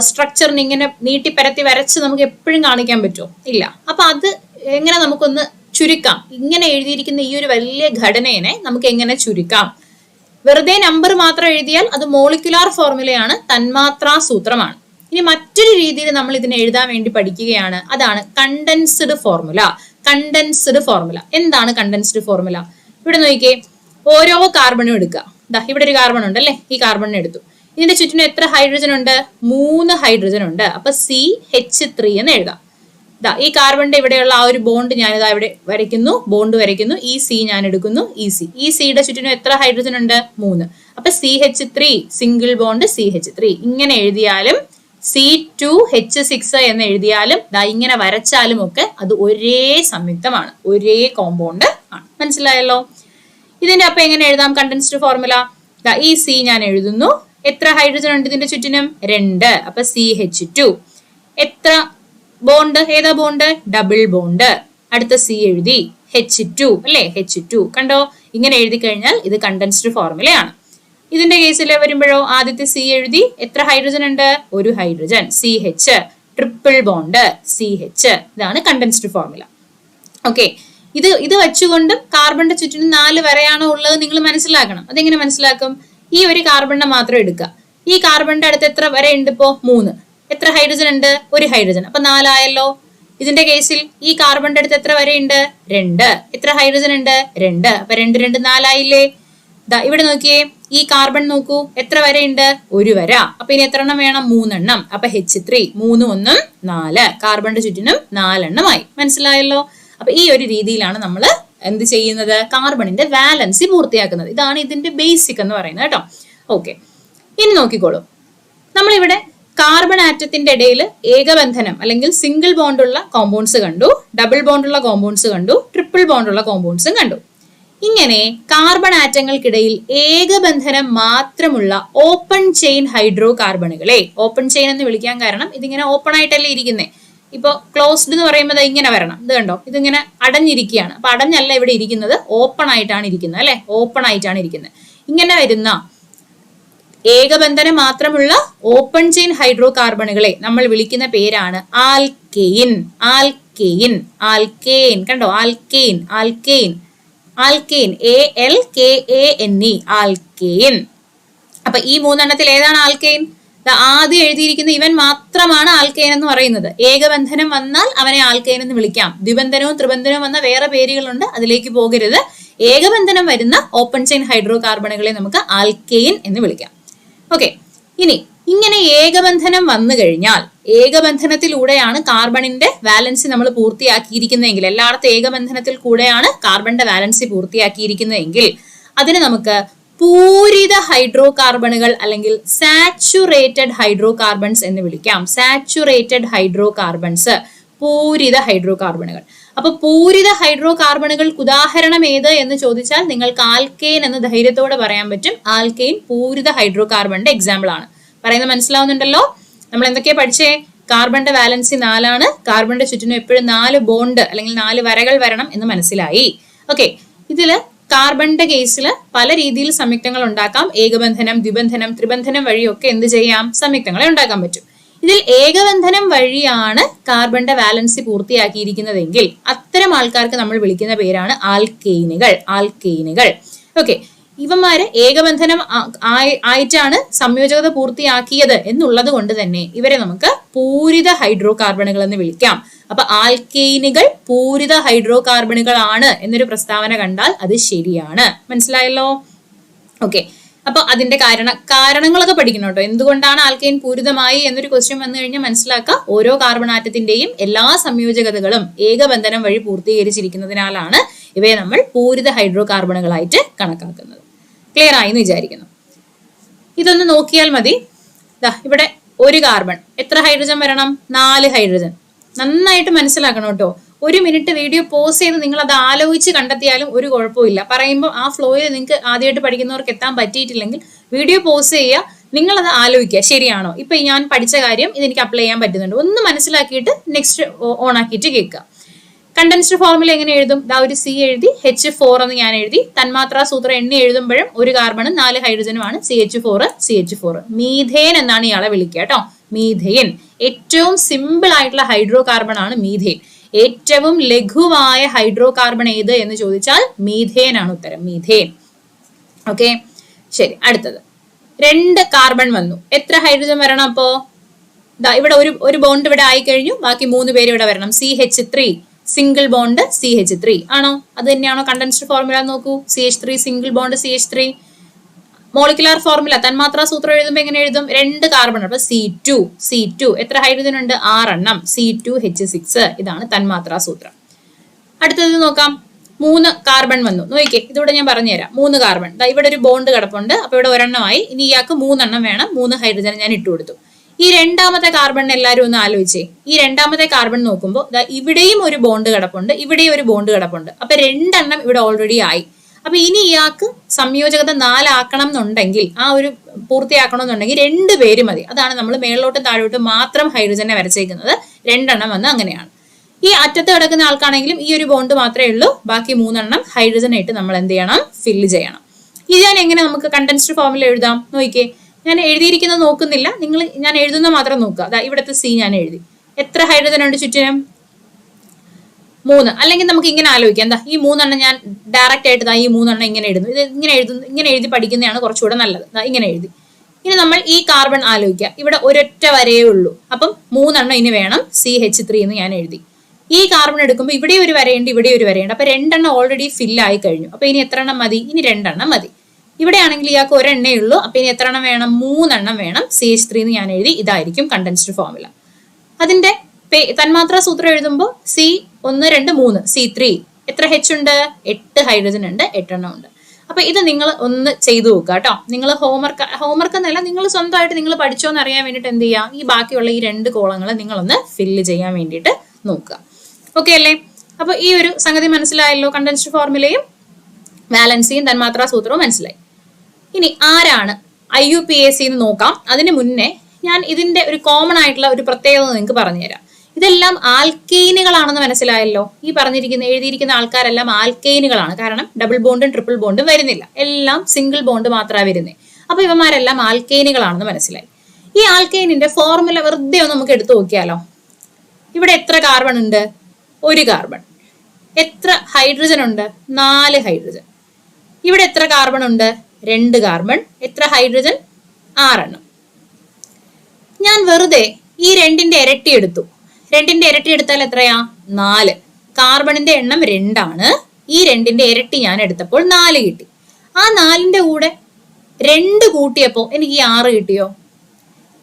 സ്ട്രക്ചറിനെ ഇങ്ങനെ നീട്ടിപ്പരത്തി വരച്ച് നമുക്ക് എപ്പോഴും കാണിക്കാൻ പറ്റുമോ? ഇല്ല. അപ്പൊ അത് എങ്ങനെ നമുക്കൊന്ന് ചുരുക്കാം? ഇങ്ങനെ എഴുതിയിരിക്കുന്ന ഈ ഒരു വലിയ ഘടനയെ നമുക്ക് എങ്ങനെ ചുരുക്കാം? വെറുതെ നമ്പർ മാത്രം എഴുതിയാൽ അത് മോളിക്കുലാർ ഫോർമുലയാണ്, തന്മാത്രാ സൂത്രമാണ്. ഇനി മറ്റൊരു രീതിയിൽ നമ്മൾ ഇതിനെ എഴുതാൻ വേണ്ടി പഠിക്കുകയാണ്. അതാണ് കണ്ടൻസ്ഡ് ഫോർമുല. കണ്ടൻസ്ഡ് ഫോർമുല എന്താണ്? കണ്ടൻസ്ഡ് ഫോർമുല ഇവിടെ നോക്കിക്കേ. ഓരോ കാർബണും എടുക്കുക. ഇവിടെ ഒരു കാർബൺ ഉണ്ട് അല്ലെ? ഈ കാർബണിനെ എടുത്തു. ഇതിന്റെ ചുറ്റിനും എത്ര ഹൈഡ്രജൻ ഉണ്ട്? 3 ഹൈഡ്രജൻ ഉണ്ട്. അപ്പൊ CH3 എന്ന് എഴുതാം. ഈ കാർബണിന്റെ ഇവിടെയുള്ള ആ ഒരു ബോണ്ട് ഞാനിതാ ഇവിടെ വരയ്ക്കുന്നു, ബോണ്ട് വരയ്ക്കുന്നു. ഈ C ഞാൻ എടുക്കുന്നു, ഈ സിയുടെ ചുറ്റിനും എത്ര ഹൈഡ്രജൻ ഉണ്ട്? 3. അപ്പൊ CH3, സിംഗിൾ ബോണ്ട് CH3. ഇങ്ങനെ എഴുതിയാലും C2H6 എന്ന് എഴുതിയാലും ഇങ്ങനെ വരച്ചാലും ഒക്കെ അത് ഒരേ സംയുക്തമാണ്, ഒരേ കോമ്പൗണ്ട് ആണ്. മനസ്സിലായല്ലോ? ഇതിന്റെ അപ്പൊ എങ്ങനെ എഴുതാം കണ്ടൻസ്ഡ് ഫോർമുല? ഈ C ഞാൻ എഴുതുന്നു. എത്ര ഹൈഡ്രജൻ ഉണ്ട് ഇതിന്റെ ചുറ്റിനും? 2. അപ്പൊ CH2. എത്ര ബോണ്ട്? ഏതാ ബോണ്ട്? Double bond. അടുത്ത C എഴുതി, H2 അല്ലെ? H2 കണ്ടോ? ഇങ്ങനെ എഴുതി കഴിഞ്ഞാൽ ഇത് കണ്ടൻസ്ഡ് ഫോർമുലയാണ്. ഇതിന്റെ കേസിൽ വരുമ്പോഴോ ആദ്യത്തെ C എഴുതി. എത്ര ഹൈഡ്രജൻ ഉണ്ട്? 1 hydrogen. CH, triple bond CH. ഇതാണ് കണ്ടൻസ്ഡ് ഫോർമുല. ഓക്കെ, ഇത് വെച്ചുകൊണ്ടും കാർബണിന്റെ ചുറ്റിനും 4 വരയാണോ ഉള്ളത് നിങ്ങൾ മനസ്സിലാക്കണം. അതെങ്ങനെ മനസ്സിലാക്കും? ഈ ഒരു കാർബണിനെ മാത്രം എടുക്കുക. ഈ കാർബണിന്റെ അടുത്ത് എത്ര വര ഉണ്ട്? ഇപ്പോ 3. എത്ര ഹൈഡ്രജൻ ഉണ്ട്? 1 ഹൈഡ്രജൻ. അപ്പൊ 4 ആയല്ലോ. ഇതിന്റെ കേസിൽ ഈ കാർബണിന്റെ അടുത്ത് എത്ര വരയുണ്ട്? 2. എത്ര ഹൈഡ്രജൻ ഉണ്ട്? 2. അപ്പൊ 2 2 4 ആയില്ലേ? ഇവിടെ നോക്കിയേ, ഈ കാർബൺ നോക്കൂ, എത്ര വരയുണ്ട്? 1 വര. അപ്പൊ ഇനി എത്ര എണ്ണം വേണം? 3 എണ്ണം. അപ്പൊ H3, 3 1 4. കാർബണിന്റെ ചുറ്റിനും 4 എണ്ണമായി. മനസ്സിലായല്ലോ? അപ്പൊ ഈ ഒരു രീതിയിലാണ് നമ്മൾ എന്ത് ചെയ്യുന്നത്? കാർബണിന്റെ വാലൻസി പൂർത്തിയാക്കുന്നത്. ഇതാണ് ഇതിന്റെ ബേസിക് എന്ന് പറയുന്നത് കേട്ടോ. ഓക്കെ, ഇനി നോക്കിക്കോളൂ. നമ്മളിവിടെ കാർബൺ ആറ്റത്തിന്റെ ഇടയിൽ ഏകബന്ധനം അല്ലെങ്കിൽ സിംഗിൾ ബോണ്ടുള്ള കോമ്പൗണ്ട്സ് കണ്ടു, ഡബിൾ ബോണ്ടുള്ള കോമ്പൗണ്ട്സ് കണ്ടു, ട്രിപ്പിൾ ബോണ്ടുള്ള കോമ്പൗണ്ട്സും കണ്ടു. ഇങ്ങനെ കാർബൺ ആറ്റങ്ങൾക്കിടയിൽ ഏകബന്ധനം മാത്രമുള്ള ഓപ്പൺ ചെയിൻ ഹൈഡ്രോ കാർബണുകളെ, ഓപ്പൺ ചെയിൻ എന്ന് വിളിക്കാൻ കാരണം ഇതിങ്ങനെ ഓപ്പൺ ആയിട്ടല്ലേ ഇരിക്കുന്നേ. ഇപ്പൊ ക്ലോസ്ഡ് എന്ന് പറയുമ്പോൾ ഇങ്ങനെ വരണം. ഇത് കണ്ടോ? ഇതിങ്ങനെ അടഞ്ഞിരിക്കുകയാണ്. അപ്പൊ അടഞ്ഞല്ല ഇവിടെ ഇരിക്കുന്നത്, ഓപ്പൺ ആയിട്ടാണ് ഇരിക്കുന്നത് അല്ലെ? ഓപ്പൺ ആയിട്ടാണ് ഇരിക്കുന്നത്. ഇങ്ങനെ വരുന്ന ഏകബന്ധനം മാത്രമുള്ള ഓപ്പൺ ചെയിൻ ഹൈഡ്രോ കാർബണുകളെ നമ്മൾ വിളിക്കുന്ന പേരാണ് ആൽക്കെയിൻ. Alkane, alkane. കണ്ടോ? Alkane, alkane, alkane. ALKANE, alkane. അപ്പൊ ഈ 3 എണ്ണത്തിൽ ഏതാണ് ആൽക്കെയിൻ? ആദ്യം എഴുതിയിരിക്കുന്ന ഇവൻ മാത്രമാണ് ആൽക്കെയിൻ എന്ന് പറയുന്നത്. ഏകബന്ധനം വന്നാൽ അവനെ ആൽക്കെയിൻ എന്ന് വിളിക്കാം. ദ്വിബന്ധനവും ത്രിബന്ധനവും വന്ന വേറെ പേരുകളുണ്ട്, അതിലേക്ക് പോകരുത്. ഏകബന്ധനം വരുന്ന ഓപ്പൺ ചെയിൻ ഹൈഡ്രോ കാർബണുകളെ നമുക്ക് ആൽക്കെയിൻ എന്ന് വിളിക്കാം. ഓക്കെ, ഇനി ഇങ്ങനെ ഏകബന്ധനം വന്നു കഴിഞ്ഞാൽ, ഏകബന്ധനത്തിലൂടെയാണ് കാർബണിന്റെ വാലൻസി നമ്മൾ പൂർത്തിയാക്കിയിരിക്കുന്നതെങ്കിൽ, എല്ലായിടത്തും ഏകബന്ധനത്തിൽ കൂടെയാണ് കാർബണിന്റെ വാലൻസി പൂർത്തിയാക്കിയിരിക്കുന്നതെങ്കിൽ അതിന് നമുക്ക് പൂരിത ഹൈഡ്രോ കാർബണുകൾ അല്ലെങ്കിൽ സാച്ചുറേറ്റഡ് ഹൈഡ്രോ കാർബൺസ് എന്ന് വിളിക്കാം. സാച്ചുറേറ്റഡ് ഹൈഡ്രോ കാർബൺസ്, പൂരിത ഹൈഡ്രോ കാർബണുകൾ. അപ്പൊ പൂരിത ഹൈഡ്രോ കാർബണുകൾക്ക് ഉദാഹരണം ഏത് എന്ന് ചോദിച്ചാൽ നിങ്ങൾക്ക് ആൽക്കെയിൻ എന്ന് ധൈര്യത്തോടെ പറയാൻ പറ്റും. ആൽക്കെയിൻ പൂരിത ഹൈഡ്രോ കാർബണിന്റെ എക്സാമ്പിൾ ആണ്. പറയുന്നത് മനസ്സിലാവുന്നുണ്ടല്ലോ? നമ്മൾ എന്തൊക്കെയാ പഠിച്ചേ? കാർബണിന്റെ വാലൻസി 4 ആണ്. കാർബണിന്റെ ചുറ്റിനും എപ്പോഴും 4 ബോണ്ട് അല്ലെങ്കിൽ 4 വരകൾ വരണം എന്ന് മനസ്സിലായി. ഓക്കെ, ഇതില് കാർബണിന്റെ കേസിൽ പല രീതിയിൽ സംയുക്തങ്ങൾ ഉണ്ടാക്കാം. ഏകബന്ധനം, ദ്വിബന്ധനം, ത്രിബന്ധനം വഴിയൊക്കെ എന്ത് ചെയ്യാം? സംയുക്തങ്ങളെ ഉണ്ടാക്കാൻ പറ്റും. ഇതിൽ ഏകബന്ധനം വഴിയാണ് കാർബണിന്റെ വാലൻസി പൂർത്തിയാക്കിയിരിക്കുന്നതെങ്കിൽ അത്തരം ആൾക്കാർക്ക് നമ്മൾ വിളിക്കുന്ന പേരാണ് ആൽക്കെയിനുകൾ. ആൽക്കെയിനുകൾ. ഓക്കെ, ഇവന്മാര് ഏകബന്ധനം ആയിട്ടാണ് സംയോജകത പൂർത്തിയാക്കിയത് എന്നുള്ളത് കൊണ്ട് തന്നെ ഇവരെ നമുക്ക് പൂരിത ഹൈഡ്രോ കാർബണുകൾ എന്ന് വിളിക്കാം. അപ്പൊ ആൽക്കെയിനുകൾ പൂരിത ഹൈഡ്രോ കാർബണുകളാണ് എന്നൊരു പ്രസ്താവന കണ്ടാൽ അത് ശരിയാണ്. മനസ്സിലായല്ലോ? ഓക്കെ, അപ്പൊ അതിന്റെ കാരണങ്ങളൊക്കെ പഠിക്കണം കേട്ടോ. എന്തുകൊണ്ടാണ് ആൽക്കെയിൻ പൂരിതമായി എന്നൊരു ക്വസ്റ്റ്യൻ വന്നു കഴിഞ്ഞാൽ മനസ്സിലാക്കുക, ഓരോ കാർബൺ ആറ്റത്തിന്റെയും എല്ലാ സംയോജകതകളും ഏകബന്ധനം വഴി പൂർത്തീകരിച്ചിരിക്കുന്നതിനാലാണ് ഇവയെ നമ്മൾ പൂരിത ഹൈഡ്രോ കാർബണുകളായിട്ട് കണക്കാക്കുന്നത്. ക്ലിയർ ആയി എന്ന് വിചാരിക്കുന്നു. ഇതൊന്ന് നോക്കിയാൽ മതി. ഇവിടെ ഒരു കാർബൺ, എത്ര ഹൈഡ്രജൻ വരണം? 4 ഹൈഡ്രജൻ. നന്നായിട്ട് മനസ്സിലാക്കണം കേട്ടോ. 1 മിനിറ്റ് വീഡിയോ പോസ് ചെയ്ത് നിങ്ങൾ അത് ആലോചിച്ച് കണ്ടെത്തിയാലും ഒരു കുഴപ്പമില്ല. പറയുമ്പോൾ ആ ഫ്ലോയിൽ നിങ്ങൾക്ക് ആദ്യമായിട്ട് പഠിക്കുന്നവർക്ക് എത്താൻ പറ്റിയിട്ടില്ലെങ്കിൽ വീഡിയോ പോസ് ചെയ്യുക, നിങ്ങളത് ആലോചിക്കുക, ശരിയാണോ, ഇപ്പൊ ഞാൻ പഠിച്ച കാര്യം ഇതെനിക്ക് അപ്ലൈ ചെയ്യാൻ പറ്റുന്നുണ്ട്, ഒന്ന് മനസ്സിലാക്കിയിട്ട് നെക്സ്റ്റ് ഓൺ ആക്കിയിട്ട് കേൾക്കുക. കണ്ടൻസ്ഡ് ഫോർമുല എങ്ങനെ എഴുതും? ഒരു സി എഴുതി, H4 എന്ന് ഞാൻ എഴുതി. തന്മാത്രാ സൂത്രം എണ്ണി എഴുതുമ്പോഴും 1 കാർബണും 4 ഹൈഡ്രജനുമാണ്, CH4. മീഥേൻ എന്നാണ് ഇയാളെ വിളിക്കുക കേട്ടോ. മീഥേൻ ഏറ്റവും സിമ്പിൾ ആയിട്ടുള്ള ഹൈഡ്രോ കാർബൺ ആണ് മീഥേൻ. ഏറ്റവും ലഘുവായ ഹൈഡ്രോ കാർബൺ ഏത് എന്ന് ചോദിച്ചാൽ മീഥേൻ ആണ് ഉത്തരം, മീഥേൻ. ഓക്കെ, ശരി. അടുത്തത് 2 കാർബൺ വന്നു. എത്ര ഹൈഡ്രജൻ വരണം? അപ്പോ ഇവിടെ ഒരു ബോണ്ട് ഇവിടെ ആയി കഴിഞ്ഞു, ബാക്കി 3 പേര് ഇവിടെ വരണം. CH3 സിംഗിൾ ബോണ്ട് CH3 ആണോ? അത് തന്നെയാണോ കണ്ടൻസ്ഡ് ഫോർമുല? നോക്കൂ, CH3 single bond CH3. Molecular formula തന്മാത്രാ സൂത്രം എഴുതുമ്പോൾ എങ്ങനെ എഴുതും? 2 കാർബൺ, അപ്പൊ C2 എത്ര ഹൈഡ്രജൻ ഉണ്ട്? 6 എണ്ണം, C2H6. ഇതാണ് തന്മാത്രാ സൂത്രം. അടുത്തത് നോക്കാം. 3 കാർബൺ വന്നു. നോക്കിക്കേ, ഇതിവിടെ ഞാൻ പറഞ്ഞുതരാം. 3 കാർബൺ, ഇവിടെ ഒരു ബോണ്ട് കിടപ്പുണ്ട്, അപ്പൊ ഇവിടെ ഒരെണ്ണമായി. ഇനി ഇയാൾക്ക് 3 എണ്ണം വേണം. 3 ഹൈഡ്രജൻ ഞാൻ ഇട്ടു കൊടുത്തു. ഈ രണ്ടാമത്തെ കാർബൺ എല്ലാവരും ഒന്ന് ആലോചിച്ചേ. ഈ രണ്ടാമത്തെ കാർബൺ നോക്കുമ്പോൾ ഇവിടെയും ഒരു ബോണ്ട് കിടപ്പുണ്ട്, ഇവിടെയും ഒരു ബോണ്ട് കിടപ്പുണ്ട്. അപ്പൊ 2 എണ്ണം ഇവിടെ ഓൾറെഡി ആയി. അപ്പൊ ഇനി ഇയാൾക്ക് സംയോജകത 4 ആക്കണം എന്നുണ്ടെങ്കിൽ, ആ ഒരു പൂർത്തിയാക്കണം എന്നുണ്ടെങ്കിൽ 2 പേര് മതി. അതാണ് നമ്മൾ മേളിലോട്ടും താഴോട്ടും മാത്രം ഹൈഡ്രജനെ വരച്ചേക്കുന്നത്. 2 എണ്ണം വന്ന് അങ്ങനെയാണ്. ഈ അറ്റത്ത് കിടക്കുന്ന ആൾക്കാണെങ്കിലും ഈ ഒരു ബോണ്ട് മാത്രമേ ഉള്ളൂ, ബാക്കി 3 എണ്ണം ഹൈഡ്രജൻ ആയിട്ട് നമ്മൾ എന്ത് ചെയ്യണം? ഫില്ല് ചെയ്യണം. ഇത് ഞാൻ എങ്ങനെ നമുക്ക് കണ്ടൻസ്ഡ് ഫോർമുല എഴുതാം? നോക്കിക്കേ, ഞാൻ എഴുതിയിരിക്കുന്നത് നോക്കുന്നില്ല, ഞാൻ എഴുതുന്ന മാത്രം നോക്കുക. ഇവിടുത്തെ C ഞാൻ എഴുതി. എത്ര ഹൈഡ്രജൻ ഉണ്ട് ചുറ്റിനും? 3. അല്ലെങ്കിൽ നമുക്ക് ഇങ്ങനെ ആലോചിക്കാം, ഈ 3 എണ്ണം ഞാൻ ഡയറക്റ്റ് ആയിട്ട് ഈ 3 എണ്ണം ഇങ്ങനെ എഴുതുന്നു. ഇത് ഇങ്ങനെ എഴുതി പഠിക്കുന്നതാണ് കുറച്ചുകൂടെ നല്ലത്. ഇങ്ങനെ എഴുതി. ഇനി നമ്മൾ ഈ കാർബൺ ആലോചിക്കുക, ഇവിടെ ഒരൊറ്റ വരയേ ഉള്ളൂ, അപ്പം 3 എണ്ണം ഇനി വേണം. CH3 എന്ന് ഞാൻ എഴുതി. ഈ കാർബൺ എടുക്കുമ്പോൾ ഇവിടെ ഒരു വരയുണ്ട്, ഇവിടെ ഒരു വരയുണ്ട്. അപ്പൊ 2 എണ്ണം ഓൾറെഡി ഫില്ലായി കഴിഞ്ഞു. അപ്പൊ ഇനി എത്ര എണ്ണം മതി? ഇനി 2 എണ്ണം മതി. ഇവിടെ ആണെങ്കിൽ ഇയാൾക്ക് ഒരെണ്ണേ ഉള്ളൂ, അപ്പൊ ഇനി എത്ര എണ്ണം വേണം? 3 എണ്ണം വേണം. CH3 എന്ന് ഞാൻ എഴുതി. ഇതായിരിക്കും കണ്ടൻസ്ഡ് ഫോർമുല. അതിന്റെ തന്മാത്രാ സൂത്രം എഴുതുമ്പോൾ C1 2 3 C3 എത്ര H ഉണ്ട്? 8 ഹൈഡ്രജൻ ഉണ്ട്, 8 എണ്ണം ഉണ്ട്. അപ്പൊ ഇത് നിങ്ങൾ ഒന്ന് ചെയ്തു നോക്കുക കേട്ടോ. നിങ്ങൾ ഹോംവർക്ക് എന്നല്ല, നിങ്ങൾ സ്വന്തമായിട്ട് നിങ്ങൾ പഠിച്ചോന്ന് അറിയാൻ വേണ്ടിയിട്ട് എന്ത് ചെയ്യുക? ഈ ബാക്കിയുള്ള ഈ 2 കോളങ്ങൾ നിങ്ങളൊന്ന് ഫില്ല് ചെയ്യാൻ വേണ്ടിയിട്ട് നോക്കുക. ഓക്കെ അല്ലേ? അപ്പൊ ഈ ഒരു സംഗതി മനസ്സിലായല്ലോ. കണ്ടൻസ്ഡ് ഫോർമുലയും വാലൻസിയും തന്മാത്രാ സൂത്രവും മനസ്സിലായി. ഇനി ആരാണ് IUPAC എന്ന് നോക്കാം. അതിന് മുന്നേ ഞാൻ ഇതിന്റെ ഒരു കോമൺ ആയിട്ടുള്ള ഒരു പ്രത്യേകത നിങ്ങൾക്ക് പറഞ്ഞുതരാം. ഇതെല്ലാം ആൽക്കെയിനുകളാണെന്ന് മനസ്സിലായല്ലോ. ഈ എഴുതിയിരിക്കുന്ന ആൾക്കാരെല്ലാം ആൽക്കെയിനുകളാണ്. കാരണം ഡബിൾ ബോണ്ടും ട്രിപ്പിൾ ബോണ്ടും വരുന്നില്ല, എല്ലാം സിംഗിൾ ബോണ്ട് മാത്രമാണ് വരുന്നത്. അപ്പൊ ഇവന്മാരെല്ലാം ആൽക്കെയിനുകളാണെന്ന് മനസ്സിലായി. ഈ ആൽക്കെയിനിന്റെ ഫോർമുല വെറുതെ ഒന്ന് നമുക്ക് എടുത്തു നോക്കിയാലോ. ഇവിടെ എത്ര കാർബൺ ഉണ്ട്? 1 കാർബൺ. എത്ര ഹൈഡ്രജൻ ഉണ്ട്? 4 ഹൈഡ്രജൻ. ഇവിടെ എത്ര കാർബൺ ഉണ്ട്? 2 കാർബൺ. എത്ര ഹൈഡ്രജൻ? 6 എണ്ണം. ഞാൻ വെറുതെ ഈ 2ന്റെ ഇരട്ടി എടുത്തു. 2ന്റെ ഇരട്ടി എടുത്താൽ എത്രയാ? 4. കാർബണിന്റെ എണ്ണം 2 ആണ്. ഈ 2ന്റെ ഇരട്ടി ഞാൻ എടുത്തപ്പോൾ 4 കിട്ടി. ആ 4ന്റെ കൂടെ 2 കൂട്ടിയപ്പോ എനിക്ക് ഈ 6 കിട്ടിയോ?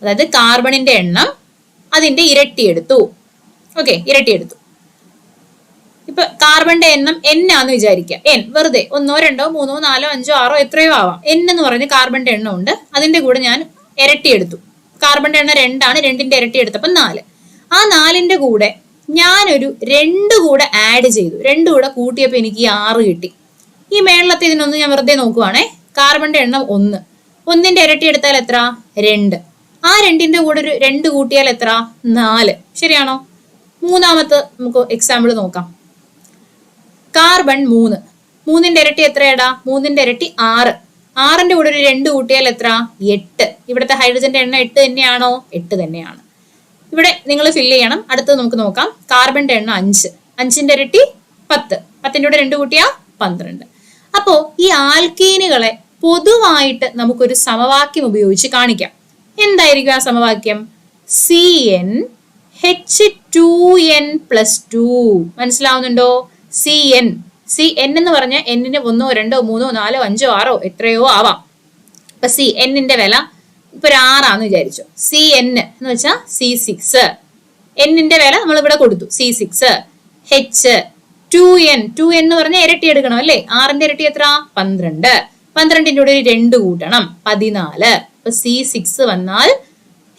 അതായത് കാർബണിന്റെ എണ്ണം അതിന്റെ ഇരട്ടി എടുത്തു. ഓക്കെ, ഇരട്ടി എടുത്തു. ഇപ്പൊ കാർബണിന്റെ എണ്ണം N ആന്ന് വിചാരിക്കുക. N വെറുതെ 1 2 3 4 5 6 എത്രയോ ആവാം. N എന്ന് പറഞ്ഞ് കാർബണിന്റെ എണ്ണം ഉണ്ട്. അതിന്റെ കൂടെ ഞാൻ ഇരട്ടി എടുത്തു. കാർബണിന്റെ എണ്ണം 2 ആണ്. 2ന്റെ ഇരട്ടി എടുത്തപ്പോൾ 4. ആ 4ന്റെ കൂടെ ഞാനൊരു 2 കൂടെ ആഡ് ചെയ്തു. 2 കൂടെ കൂട്ടിയപ്പോ എനിക്ക് 6 കിട്ടി. ഈ മേളത്തെ ഇതിനൊന്ന് ഞാൻ വെറുതെ നോക്കുവാണേ. കാർബണിന്റെ എണ്ണം 1. 1ന്റെ ഇരട്ടി എടുത്താൽ എത്ര? 2. ആ 2ന്റെ കൂടെ ഒരു 2 കൂട്ടിയാൽ എത്ര? 4. ശരിയാണോ? മൂന്നാമത്തെ നമുക്ക് എക്സാമ്പിൾ നോക്കാം. കാർബൺ 3. 3ന്റെ ഇരട്ടി എത്രയാടാ? 3ന്റെ ഇരട്ടി 6. 6ന്റെ കൂടെ ഒരു 2 കൂട്ടിയാൽ എത്ര? 8. ഇവിടുത്തെ ഹൈഡ്രജന്റെ എണ്ണം 8 തന്നെയാണോ? 8 തന്നെയാണ്. ഇവിടെ നിങ്ങൾ ഫില്ല് ചെയ്യണം. അടുത്തത് നമുക്ക് നോക്കാം. കാർബണിന്റെ എണ്ണം 5. 5ന്റെ ഇരട്ടി 10. 10ന്റെ കൂടെ 2 കൂട്ടിയാ 12. അപ്പോ ഈ ആൽക്കീനുകളെ പൊതുവായിട്ട് നമുക്കൊരു സമവാക്യം ഉപയോഗിച്ച് കാണിക്കാം. എന്തായിരിക്കും ആ സമവാക്യം? CnH2n+2. മനസ്സിലാവുന്നുണ്ടോ? CN എന്ന് പറഞ്ഞ എന്നിന് 1 2 3 4 5 6 എത്രയോ ആവാം. അപ്പൊ Cnന്റെ വില ഇപ്പൊ ഒരു 6 ആന്ന് വിചാരിച്ചു. Cn എന്ന് വെച്ചാൽ C6. എന്നിന്റെ വില നമ്മൾ ഇവിടെ കൊടുത്തു, C6. H2n എന്ന് പറഞ്ഞ ഇരട്ടി എടുക്കണം അല്ലേ? 6ന്റെ ഇരട്ടി എത്ര? 12. 12ന്റെ കൂടെ ഒരു 2 കൂട്ടണം, 14. അപ്പൊ C6 വന്നാൽ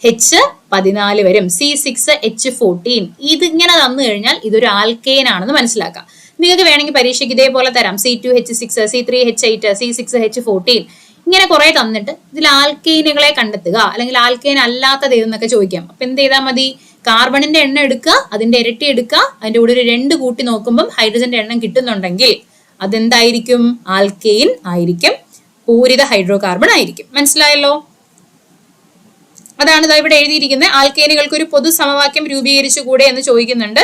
H14 വരും. C6H14 ഇതിങ്ങനെ തന്നു കഴിഞ്ഞാൽ ഇതൊരു ആൽക്കെയിൻ ആണെന്ന് മനസ്സിലാക്കാം. നിങ്ങൾക്ക് വേണമെങ്കിൽ പരീക്ഷയ്ക്ക് ഇതേപോലെ തരാം. C2H6, C3H8, C6H14 ഇങ്ങനെ കുറെ തന്നിട്ട് ഇതിൽ ആൽക്കെയിനുകളെ കണ്ടെത്തുക, അല്ലെങ്കിൽ ആൽക്കെയിൻ അല്ലാത്തത് ഏതെന്നൊക്കെ ചോദിക്കാം. അപ്പൊ എന്ത് ചെയ്താൽ മതി? കാർബണിന്റെ എണ്ണം എടുക്കുക, അതിന്റെ ഇരട്ടി എടുക്കുക, അതിന്റെ കൂടെ ഒരു 2 കൂട്ടി നോക്കുമ്പോൾ ഹൈഡ്രജന്റെ എണ്ണം കിട്ടുന്നുണ്ടെങ്കിൽ അതെന്തായിരിക്കും? ആൽക്കെയിൻ ആയിരിക്കും, പൂരിത ഹൈഡ്രോ കാർബൺ ആയിരിക്കും. മനസ്സിലായല്ലോ? അതാണ് ഇവിടെ എഴുതിയിരിക്കുന്നത്. ആൽക്കെയിനുകൾക്ക് ഒരു പൊതു സമവാക്യം രൂപീകരിച്ചുകൂടെ എന്ന് ചോദിക്കുന്നുണ്ട്.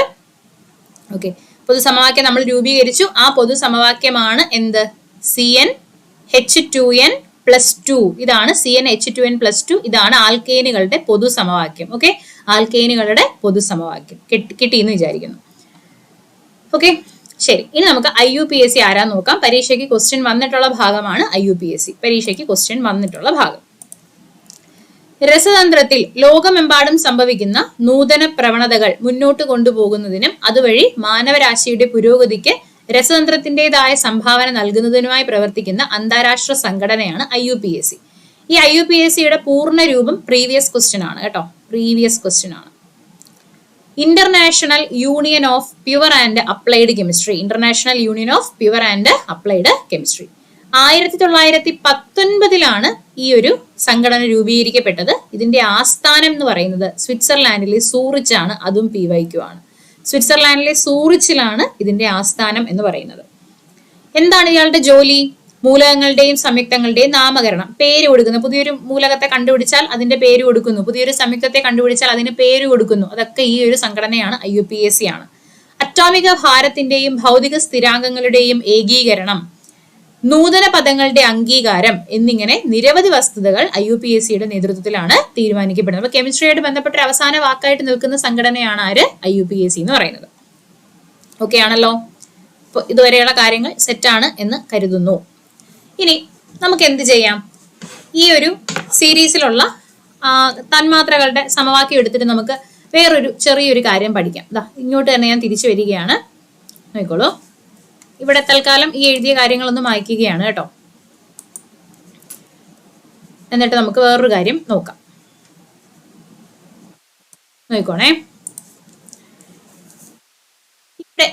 ഓക്കെ, പൊതു സമവാക്യം നമ്മൾ രൂപീകരിച്ചു. ആ പൊതു സമവാക്യമാണ് എന്ത്? CnH2n+2. ഇതാണ് CnH2n+2. ഇതാണ് ആൽക്കെയിനുകളുടെ പൊതു സമവാക്യം. ഓക്കെ, ആൽക്കെയിനുകളുടെ പൊതു സമവാക്യം കിട്ടിയെന്ന് വിചാരിക്കുന്നു. ഓക്കെ, ശരി. ഇനി നമുക്ക് IUPAC ആരാന്ന് നോക്കാം. പരീക്ഷയ്ക്ക് ക്വസ്റ്റ്യൻ വന്നിട്ടുള്ള ഭാഗമാണ് IUPAC. പരീക്ഷയ്ക്ക് ക്വസ്റ്റ്യൻ വന്നിട്ടുള്ള ഭാഗം. രസതന്ത്രത്തിൽ ലോകമെമ്പാടും സംഭവിക്കുന്ന നൂതന പ്രവണതകൾ മുന്നോട്ട് കൊണ്ടുപോകുന്നതിനും അതുവഴി മാനവരാശിയുടെ പുരോഗതിക്ക് രസതന്ത്രത്തിൻ്റെതായ സംഭാവന നൽകുന്നതിനുമായി പ്രവർത്തിക്കുന്ന അന്താരാഷ്ട്ര സംഘടനയാണ് IUPAC. ഈ IUPACയുടെ പൂർണ്ണ രൂപം പ്രീവിയസ് ക്വസ്റ്റ്യൻ ആണ് കേട്ടോ, പ്രീവിയസ് ക്വസ്റ്റ്യൻ ആണ്. International union of pure and applied chemistry. International union of pure and applied chemistry 1919 ഈ ഒരു സംഘടന രൂപീകരിക്കപ്പെട്ടത്. ഇതിന്റെ ആസ്ഥാനം എന്ന് പറയുന്നത് സ്വിറ്റ്സർലാൻഡിലെ സൂറിച്ചാണ്. അതും PYQ ആണ്. സ്വിറ്റ്സർലാൻഡിലെ സൂറിച്ചിലാണ് ഇതിന്റെ ആസ്ഥാനം എന്ന് പറയുന്നത്. എന്താണ് ഇയാളുടെ ജോലി? മൂലകങ്ങളുടെയും സംയുക്തങ്ങളുടെയും നാമകരണം, പേര് കൊടുക്കുന്നു. പുതിയൊരു മൂലകത്തെ കണ്ടുപിടിച്ചാൽ അതിന്റെ പേര് കൊടുക്കുന്നു, പുതിയൊരു സംയുക്തത്തെ കണ്ടുപിടിച്ചാൽ അതിന് പേര് കൊടുക്കുന്നു. അതൊക്കെ ഈ ഒരു സംഘടനയാണ്, IUPAC ആണ്. അറ്റോമിക ഭാരത്തിന്റെയും ഭൗതിക സ്ഥിരാങ്കങ്ങളുടെയും ഏകീകരണം, നൂതന പദങ്ങളുടെ അംഗീകാരം എന്നിങ്ങനെ നിരവധി വസ്തുതകൾ IUPACയുടെ നേതൃത്വത്തിലാണ് തീരുമാനിക്കപ്പെടുന്നത്. അപ്പൊ കെമിസ്ട്രിയായിട്ട് ബന്ധപ്പെട്ട അവസാന വാക്കായിട്ട് നിൽക്കുന്ന സംഘടനയാണ് ആര്? IUPAC എന്ന് പറയുന്നത്. ഓക്കെ ആണല്ലോ? അപ്പൊ ഇതുവരെയുള്ള കാര്യങ്ങൾ സെറ്റാണ് എന്ന് കരുതുന്നു. ഇനി നമുക്ക് എന്ത് ചെയ്യാം? ഈ ഒരു സീരീസിലുള്ള തന്മാത്രകളുടെ സമവാക്യം എടുത്തിട്ട് നമുക്ക് വേറൊരു ചെറിയൊരു കാര്യം പഠിക്കാം. ഇങ്ങോട്ട് തന്നെ ഞാൻ തിരിച്ചു വരികയാണ്. നോക്കിക്കോളൂ. ഇവിടെ തൽക്കാലം ഈ എഴുതിയ കാര്യങ്ങളൊന്നും വായിക്കുകയാണ് കേട്ടോ. എന്നിട്ട് നമുക്ക് വേറൊരു കാര്യം നോക്കാം. നോക്കണേ. ഇവിടെ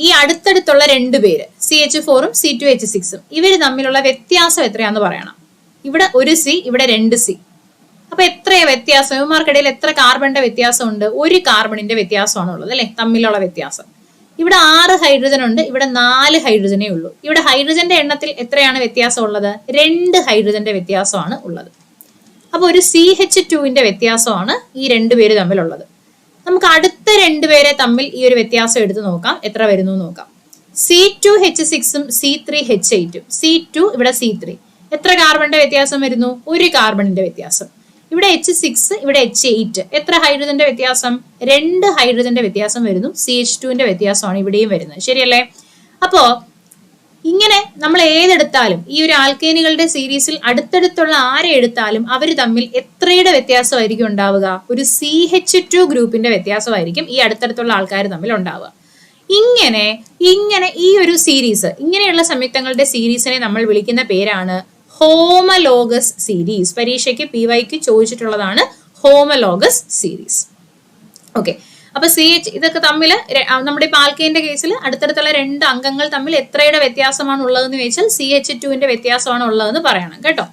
ഈ അടുത്തടുത്തുള്ള 2 പേര് CH4ഉം C2H6ഉം ഇവര് തമ്മിലുള്ള വ്യത്യാസം എത്രയാന്ന് പറയണം. ഇവിടെ ഒരു C, ഇവിടെ 2 C. അപ്പൊ എത്രയാ വ്യത്യാസം? ഇവന്മാർക്കിടയിൽ എത്ര കാർബണിന്റെ വ്യത്യാസം ഉണ്ട്? 1 കാർബണിന്റെ വ്യത്യാസമാണ് ഉള്ളത് അല്ലെ, തമ്മിലുള്ള വ്യത്യാസം. ഇവിടെ 6 ഹൈഡ്രജൻ ഉണ്ട്, ഇവിടെ 4 ഹൈഡ്രജനേ ഉള്ളൂ. ഇവിടെ ഹൈഡ്രജന്റെ എണ്ണത്തിൽ എത്രയാണ് വ്യത്യാസം ഉള്ളത്? 2 ഹൈഡ്രജന്റെ വ്യത്യാസമാണ് ഉള്ളത്. അപ്പൊ ഒരു CH2ന്റെ വ്യത്യാസമാണ് ഈ 2 പേര് തമ്മിലുള്ളത്. നമുക്ക് അടുത്ത 2 പേരെ തമ്മിൽ ഈ ഒരു വ്യത്യാസം എടുത്ത് നോക്കാം, എത്ര വരുന്നു നോക്കാം. C2H6ഉം C3H8ഉം. C2 ഇവിടെ C3. എത്ര കാർബണിന്റെ വ്യത്യാസം വരുന്നു? 1 കാർബണിന്റെ വ്യത്യാസം. ഇവിടെ H6, ഇവിടെ H8. എത്ര ഹൈഡ്രജന്റെ വ്യത്യാസം? 2 ഹൈഡ്രജന്റെ വ്യത്യാസം വരുന്നു. CH2ന്റെ വ്യത്യാസമാണ് ഇവിടെയും വരുന്നത്. ശരിയല്ലേ? അപ്പോ ഇങ്ങനെ നമ്മൾ ഏതെടുത്താലും ഈ ഒരു ആൽക്കേനുകളുടെ സീരീസിൽ അടുത്തടുത്തുള്ള ആരെ എടുത്താലും അവർ തമ്മിൽ എത്രയുടെ വ്യത്യാസമായിരിക്കും ഉണ്ടാവുക? ഒരു CH2 ഗ്രൂപ്പിന്റെ വ്യത്യാസമായിരിക്കും ഈ അടുത്തടുത്തുള്ള ആൾക്കാർ തമ്മിൽ ഉണ്ടാവുക. ഇങ്ങനെ ഈ ഒരു സീരീസ്, ഇങ്ങനെയുള്ള സംയുക്തങ്ങളുടെ സീരീസിനെ നമ്മൾ വിളിക്കുന്ന പേരാണ് ഹോമലോഗസ് സീരീസ്. പരീക്ഷയ്ക്ക് PYQ ചോദിച്ചിട്ടുള്ളതാണ് ഹോമലോഗസ് സീരീസ്. ഓക്കെ, അപ്പൊ ഇതൊക്കെ തമ്മിൽ നമ്മുടെ ഇപ്പൊ ആൽക്കൈന്റെ കേസിൽ അടുത്തടുത്തുള്ള 2 അംഗങ്ങൾ തമ്മിൽ എത്രയുടെ വ്യത്യാസമാണ് ഉള്ളതെന്ന് ചോദിച്ചാൽ CH2ന്റെ വ്യത്യാസമാണ് ഉള്ളതെന്ന് പറയണം കേട്ടോ.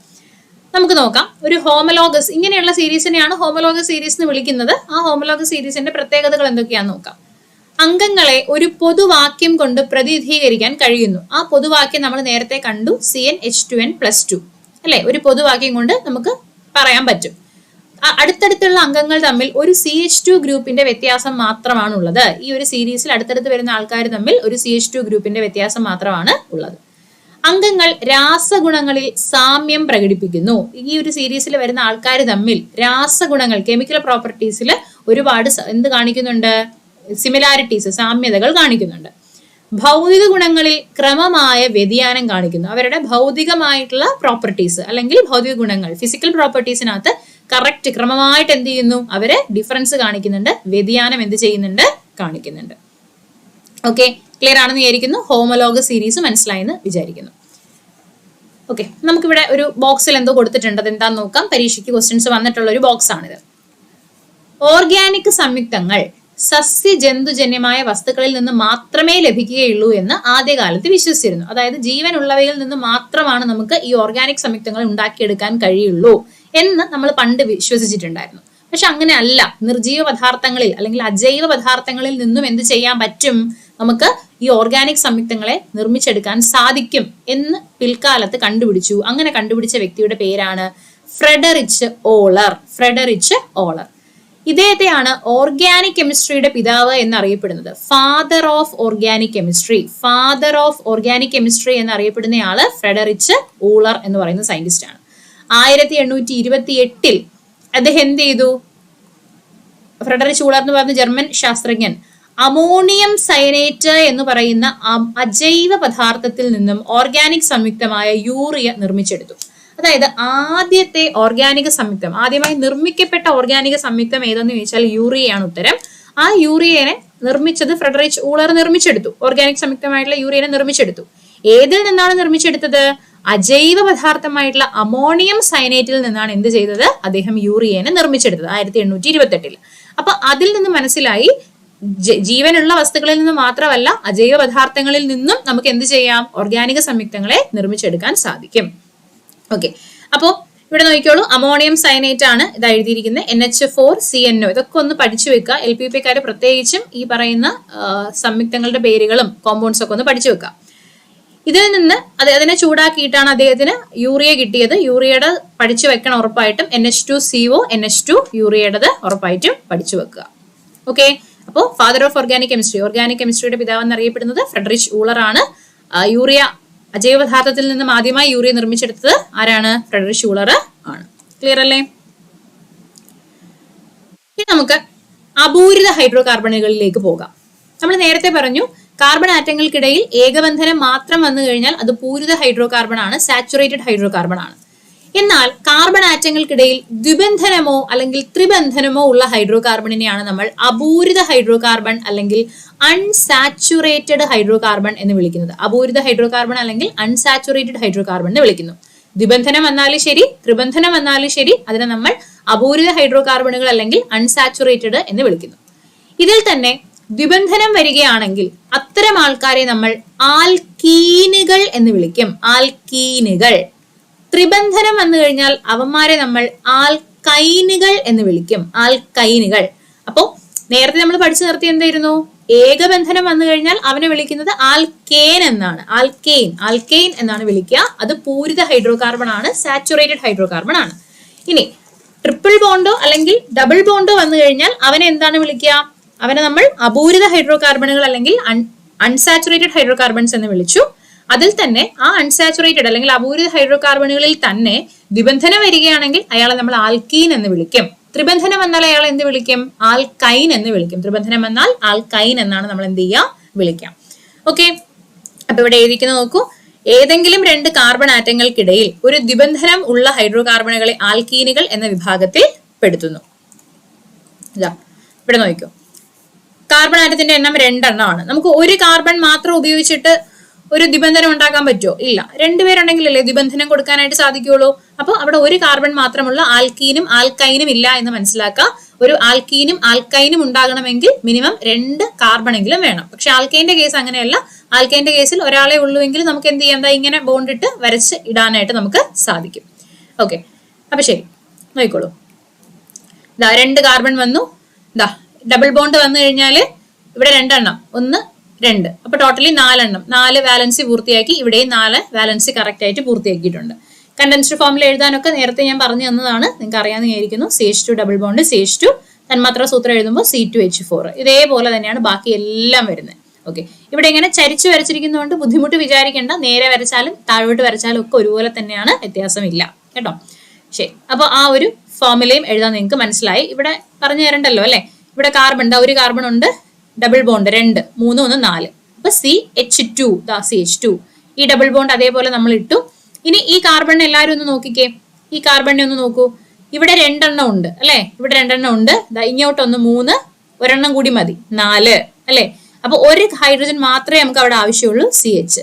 നമുക്ക് നോക്കാം. ഒരു ഹോമലോഗസ്, ഇങ്ങനെയുള്ള സീരീസിനെയാണ് ഹോമലോഗസ് സീരീസ് എന്ന് വിളിക്കുന്നത്. ആ ഹോമലോഗസ് സീരീസിന്റെ പ്രത്യേകതകൾ എന്തൊക്കെയാണെന്ന് നോക്കാം. അംഗങ്ങളെ ഒരു പൊതുവാക്യം കൊണ്ട് പ്രതിനിധീകരിക്കാൻ കഴിയുന്നു. ആ പൊതുവാക്യം നമ്മൾ നേരത്തെ കണ്ടു, CnH2n+2 അല്ലെ? ഒരു പൊതുവാക്യം കൊണ്ട് നമുക്ക് പറയാൻ പറ്റും. അടുത്തടുത്തുള്ള അംഗങ്ങൾ തമ്മിൽ ഒരു CH2 ഗ്രൂപ്പിന്റെ വ്യത്യാസം മാത്രമാണ് ഉള്ളത്. ഈ ഒരു സീരീസിൽ അടുത്തടുത്ത് വരുന്ന ആൾക്കാർ തമ്മിൽ ഒരു CH2 ഗ്രൂപ്പിന്റെ വ്യത്യാസം മാത്രമാണ് ഉള്ളത്. അംഗങ്ങൾ രാസഗുണങ്ങളിൽ സാമ്യം പ്രകടിപ്പിക്കുന്നു. ഈ ഒരു സീരീസിൽ വരുന്ന ആൾക്കാർ തമ്മിൽ രാസഗുണങ്ങൾ, കെമിക്കൽ പ്രോപ്പർട്ടീസിൽ ഒരുപാട് എന്ത് കാണിക്കുന്നുണ്ട്? സിമിലാരിറ്റീസ്, സാമ്യതകൾ കാണിക്കുന്നുണ്ട്. ഭൗതിക ഗുണങ്ങളിൽ ക്രമമായ വ്യതിയാനം കാണിക്കുന്നു. അവരുടെ ഭൗതികമായിട്ടുള്ള പ്രോപ്പർട്ടീസ് അല്ലെങ്കിൽ ഭൗതിക ഗുണങ്ങൾ, ഫിസിക്കൽ പ്രോപ്പർട്ടീസിനകത്ത് കറക്റ്റ് ക്രമമായിട്ട് എന്ത് ചെയ്യുന്നു? അവര് ഡിഫറൻസ് കാണിക്കുന്നുണ്ട്, വ്യതിയാനം എന്ത് ചെയ്യുന്നുണ്ട്? കാണിക്കുന്നുണ്ട്. ഓക്കെ, ക്ലിയർ ആണെന്ന് വിചാരിക്കുന്നു. ഹോമലോഗസ് സീരീസ് മനസ്സിലായെന്ന് വിചാരിക്കുന്നു. ഓക്കെ, നമുക്കിവിടെ ഒരു ബോക്സിൽ എന്തോ കൊടുത്തിട്ടുണ്ട്, അതെന്താന്ന് നോക്കാം. പരീക്ഷയ്ക്ക് ക്വസ്റ്റ്യൻസ് വന്നിട്ടുള്ള ഒരു ബോക്സ് ആണിത്. ഓർഗാനിക് സംയുക്തങ്ങൾ സസ്യജന്തുജന്യമായ വസ്തുക്കളിൽ നിന്ന് മാത്രമേ ലഭിക്കുകയുള്ളൂ എന്ന് ആദ്യകാലത്ത് വിശ്വസിച്ചിരുന്നു. അതായത് ജീവനുള്ളവയിൽ നിന്ന് മാത്രമാണ് നമുക്ക് ഈ ഓർഗാനിക് സംയുക്തങ്ങൾ ഉണ്ടാക്കിയെടുക്കാൻ കഴിയുള്ളൂ എന്ന് നമ്മൾ പണ്ട് വിശ്വസിച്ചിട്ടുണ്ടായിരുന്നു. പക്ഷെ അങ്ങനെ അല്ല. നിർജീവ പദാർത്ഥങ്ങളിൽ അല്ലെങ്കിൽ അജൈവ പദാർത്ഥങ്ങളിൽ നിന്നും എന്ത് ചെയ്യാൻ പറ്റും? നമുക്ക് ഈ ഓർഗാനിക് സംയുക്തങ്ങളെ നിർമ്മിച്ചെടുക്കാൻ സാധിക്കും എന്ന് പിൽക്കാലത്ത് കണ്ടുപിടിച്ചു. അങ്ങനെ കണ്ടുപിടിച്ച വ്യക്തിയുടെ പേരാണ് ഫ്രെഡറിച്ച് ഓളർ. Friedrich Wohler. ഇദ്ദേഹത്തെയാണ് ഓർഗാനിക് കെമിസ്ട്രിയുടെ പിതാവ് എന്നറിയപ്പെടുന്നത്. Father of organic chemistry. Father of organic chemistry എന്നറിയപ്പെടുന്നയാള് ഫ്രെഡറിച്ച് ഊളർ എന്ന് പറയുന്ന സയന്റിസ്റ്റ് ആണ്. 1828 അദ്ദേഹം എന്ത് ചെയ്തു? ഫ്രെഡറിച്ച് ഊളർ എന്ന് പറയുന്ന ജർമ്മൻ ശാസ്ത്രജ്ഞൻ അമോണിയം സയനേറ്റ് എന്ന് പറയുന്ന അജൈവ പദാർത്ഥത്തിൽ നിന്നും ഓർഗാനിക് സംയുക്തമായ യൂറിയ നിർമ്മിച്ചെടുത്തു. അതായത് ആദ്യത്തെ ഓർഗാനിക് സംയുക്തം, ആദ്യമായി നിർമ്മിക്കപ്പെട്ട ഓർഗാനിക് സംയുക്തം ഏതെന്ന് ചോദിച്ചാൽ യൂറിയയാണ് ഉത്തരം. ആ യൂറിയനെ നിർമ്മിച്ചത് ഫ്രെഡറിച്ച് ഊളർ നിർമ്മിച്ചെടുത്തു. ഓർഗാനിക് സംയുക്തമായിട്ടുള്ള യൂറിയനെ നിർമ്മിച്ചെടുത്തു. ഏതിൽ നിന്നാണ് നിർമ്മിച്ചെടുത്തത്? അജൈവ പദാർത്ഥമായിട്ടുള്ള അമോണിയം സയനേറ്റിൽ നിന്നാണ് എന്ത് ചെയ്തത്? അദ്ദേഹം യൂറിയനെ നിർമ്മിച്ചെടുത്തത് 1828. അപ്പൊ അതിൽ നിന്ന് മനസ്സിലായി ജീവനുള്ള വസ്തുക്കളിൽ നിന്ന് മാത്രമല്ല അജൈവ പദാർത്ഥങ്ങളിൽ നിന്നും നമുക്ക് എന്ത് ചെയ്യാം? ഓർഗാനിക സംയുക്തങ്ങളെ നിർമ്മിച്ചെടുക്കാൻ സാധിക്കും. ഓക്കെ, അപ്പോ ഇവിടെ നോക്കിക്കോളൂ. അമോണിയം സയനേറ്റ് ആണ് ഇത് എഴുതിയിരിക്കുന്നത്. NH4CNO. ഇതൊക്കെ ഒന്ന് പഠിച്ചു വെക്കുക. LPPക്കാർ പ്രത്യേകിച്ചും ഈ പറയുന്ന സംയുക്തങ്ങളുടെ പേരുകളും കോമ്പൗണ്ട്സ് ഒക്കെ ഒന്ന് പഠിച്ചു വെക്കുക. ഇതിൽ നിന്ന് അതിനെ ചൂടാക്കിയിട്ടാണ് അദ്ദേഹത്തിന് യൂറിയ കിട്ടിയത്. യൂറിയയുടെ പഠിച്ചു വെക്കണം ഉറപ്പായിട്ടും. NH2CO, NH2 യൂറിയയുടേത് ഉറപ്പായിട്ടും പഠിച്ചു വെക്കുക. ഓക്കെ, അപ്പോൾ father of organic chemistry, organic കെമിസ്ട്രിയുടെ പിതാവ് എന്നറിയപ്പെടുന്നത് ഫ്രെഡറിച്ച് ഊളർ ആണ്. യൂറിയ അജൈവ പദാർത്ഥത്തിൽ നിന്നും ആദ്യമായി യൂറിയ നിർമ്മിച്ചെടുത്തത് ആരാണ്? ഫ്രെഡറിച്ച് ഊളർ ആണ്. ക്ലിയർ അല്ലേ? ഇനി നമുക്ക് അപൂരിത ഹൈഡ്രോ കാർബണുകളിലേക്ക് പോകാം. നമ്മൾ നേരത്തെ പറഞ്ഞു കാർബൺ ആറ്റങ്ങൾക്കിടയിൽ ഏകബന്ധനം മാത്രം വന്നു കഴിഞ്ഞാൽ അത് പൂരിത ഹൈഡ്രോ കാർബൺ ആണ്, സാച്ചുറേറ്റഡ് ഹൈഡ്രോ കാർബൺ ആണ്. എന്നാൽ കാർബൺ ആറ്റങ്ങൾക്കിടയിൽ ദ്വിബന്ധനമോ അല്ലെങ്കിൽ ത്രിബന്ധനമോ ഉള്ള ഹൈഡ്രോ കാർബണിനെയാണ് നമ്മൾ അപൂരിത ഹൈഡ്രോ കാർബൺ അല്ലെങ്കിൽ അൺസാച്ചുറേറ്റഡ് ഹൈഡ്രോ കാർബൺ എന്ന് വിളിക്കുന്നത്. അപൂരിത ഹൈഡ്രോ കാർബൺ അല്ലെങ്കിൽ അൺസാച്ചുറേറ്റഡ് ഹൈഡ്രോ കാർബൺ എന്ന് വിളിക്കുന്നു. ദ്വിബന്ധനം വന്നാലും ശരി, ത്രിബന്ധനം വന്നാലും ശരി, അതിനെ നമ്മൾ അപൂരിത ഹൈഡ്രോ കാർബണുകൾ അല്ലെങ്കിൽ അൺസാച്ചുറേറ്റഡ് എന്ന് വിളിക്കുന്നു. ഇതിൽ തന്നെ ദ്വിബന്ധനം വരികയാണെങ്കിൽ അത്തരം ആൾക്കാരെ നമ്മൾ ആൽക്കീനുകൾ എന്ന് വിളിക്കും. ആൽക്കീനുകൾ. ത്രിബന്ധനം വന്നു കഴിഞ്ഞാൽ അവന്മാരെ നമ്മൾ ആൽക്കൈനുകൾ എന്ന് വിളിക്കും. ആൽക്കൈനുകൾ. അപ്പോ നേരത്തെ നമ്മൾ പഠിച്ചു നിർത്തി എന്തായിരുന്നു? ഏകബന്ധനം വന്നു കഴിഞ്ഞാൽ അവനെ വിളിക്കുന്നത് ആൽക്കേൻ എന്നാണ്. ആൽക്കെയിൻ, ആൽക്കെയിൻ എന്നാണ് വിളിക്കുക. അത് പൂരിത ഹൈഡ്രോ കാർബൺ ആണ്, സാച്ചുറേറ്റഡ് ഹൈഡ്രോ കാർബൺ ആണ്. ഇനി ട്രിപ്പിൾ ബോണ്ടോ അല്ലെങ്കിൽ ഡബിൾ ബോണ്ടോ വന്നു കഴിഞ്ഞാൽ അവനെ എന്താണ് വിളിക്കുക? അവനെ നമ്മൾ അപൂരിത ഹൈഡ്രോ കാർബണുകൾ അല്ലെങ്കിൽ അൺസാച്ചുറേറ്റഡ് ഹൈഡ്രോ കാർബൺസ് എന്ന് വിളിച്ചു. അതിൽ തന്നെ ആ അൺസാച്ചുറേറ്റഡ് അല്ലെങ്കിൽ അപൂരിത ഹൈഡ്രോ കാർബണുകളിൽ തന്നെ ദ്വിബന്ധനം വരികയാണെങ്കിൽ അയാളെ നമ്മൾ ആൽക്കീൻ എന്ന് വിളിക്കും. ത്രിബന്ധനം വന്നാൽ അയാൾ എന്ത് വിളിക്കും? ആൽക്കൈൻ എന്ന് വിളിക്കും. ത്രിബന്ധനം വന്നാൽ ആൽക്കൈൻ എന്നാണ് നമ്മൾ എന്ത് ചെയ്യുക? വിളിക്കാം. ഓക്കെ, അപ്പൊ ഇവിടെ എഴുതിക്കുന്ന നോക്കൂ. ഏതെങ്കിലും രണ്ട് കാർബൺ ആറ്റങ്ങൾക്കിടയിൽ ഒരു ദ്വിബന്ധനം ഉള്ള ഹൈഡ്രോ കാർബണുകളെ ആൽക്കീനുകൾ എന്ന വിഭാഗത്തിൽ പെടുത്തുന്നു. ഇവിടെ നോക്കൂ. കാർബൺ ആറ്റത്തിന്റെ എണ്ണം 2 എണ്ണമാണ്. നമുക്ക് ഒരു കാർബൺ മാത്രം ഉപയോഗിച്ചിട്ട് ഒരു ദ്വിബന്ധനം ഉണ്ടാക്കാൻ പറ്റുമോ? ഇല്ല. 2 പേരുണ്ടെങ്കിലല്ലേ ദ്വിബന്ധനം കൊടുക്കാനായിട്ട് സാധിക്കുള്ളൂ. അപ്പൊ അവിടെ ഒരു കാർബൺ മാത്രമുള്ള ആൽക്കീനും ആൽക്കൈനും ഇല്ല എന്ന് മനസ്സിലാക്കുക. ഒരു ആൽക്കീനും ആൽക്കൈനും ഉണ്ടാകണമെങ്കിൽ മിനിമം 2 കാർബൺ എങ്കിലും വേണം. പക്ഷെ ആൽക്കൈന്റെ കേസ് അങ്ങനെയല്ല. ആൽക്കൈന്റെ കേസിൽ ഒരാളെ ഉള്ളുവെങ്കിൽ നമുക്ക് എന്ത് ചെയ്യാം? ഇങ്ങനെ ബോണ്ട് ഇട്ട് വരച്ച് ഇടാനായിട്ട് നമുക്ക് സാധിക്കും. ഓക്കെ, അപ്പൊ ശരി, നോക്കിക്കോളൂ. 2 കാർബൺ വന്നു. ഡബിൾ ബോണ്ട് വന്നു കഴിഞ്ഞാല് ഇവിടെ 2 എണ്ണം, 1, 2, അപ്പൊ ടോട്ടലി 4 എണ്ണം. 4 വാലൻസി പൂർത്തിയാക്കി. ഇവിടെയും 4 വാലൻസി കറക്റ്റ് ആയിട്ട് പൂർത്തിയാക്കിയിട്ടുണ്ട്. കണ്ടൻസ്ഡ് ഫോമിൽ എഴുതാനൊക്കെ നേരത്തെ ഞാൻ പറഞ്ഞു തന്നതാണ്, നിങ്ങൾക്ക് അറിയാമെന്ന് വിചാരിക്കുന്നു. CH2 ഡബിൾ ബോണ്ട്, CH2 തന്മാത്ര സൂത്രം എഴുതുമ്പോൾ C2H4. ഇതേപോലെ തന്നെയാണ് ബാക്കി എല്ലാം വരുന്നത്. ഓക്കെ, ഇവിടെ ഇങ്ങനെ ചരിച്ചു വരച്ചിരിക്കുന്നതുകൊണ്ട് ബുദ്ധിമുട്ട് വിചാരിക്കേണ്ട. നേരെ വരച്ചാലും താഴോട്ട് വരച്ചാലും ഒക്കെ ഒരുപോലെ തന്നെയാണ്, വ്യത്യാസമില്ല കേട്ടോ. ശരി, അപ്പൊ ആ ഒരു ഫോമിലയും എഴുതാൻ നിങ്ങൾക്ക് മനസ്സിലായി. ഇവിടെ പറഞ്ഞു തരണ്ടല്ലോ അല്ലെ. ഇവിടെ കാർബൺ, ഒരു കാർബൺ ഉണ്ട്, ഡബിൾ ബോണ്ട് 2, 3, 1, 4. അപ്പൊ CH2, CH2. ഈ ഡബിൾ ബോണ്ട് അതേപോലെ നമ്മൾ ഇട്ടു. ഇനി ഈ കാർബൺ എല്ലാവരും ഒന്ന് നോക്കിക്കേ. ഈ കാർബണിനെ ഒന്ന് നോക്കൂ. ഇവിടെ 2 എണ്ണം ഉണ്ട് അല്ലെ. ഇവിടെ 2 എണ്ണം ഉണ്ട്. ഇങ്ങോട്ടൊന്ന് 3, ഒരെണ്ണം കൂടി മതി, 4 അല്ലെ. അപ്പൊ ഒരു ഹൈഡ്രജൻ മാത്രമേ നമുക്ക് അവിടെ ആവശ്യമുള്ളൂ, CH.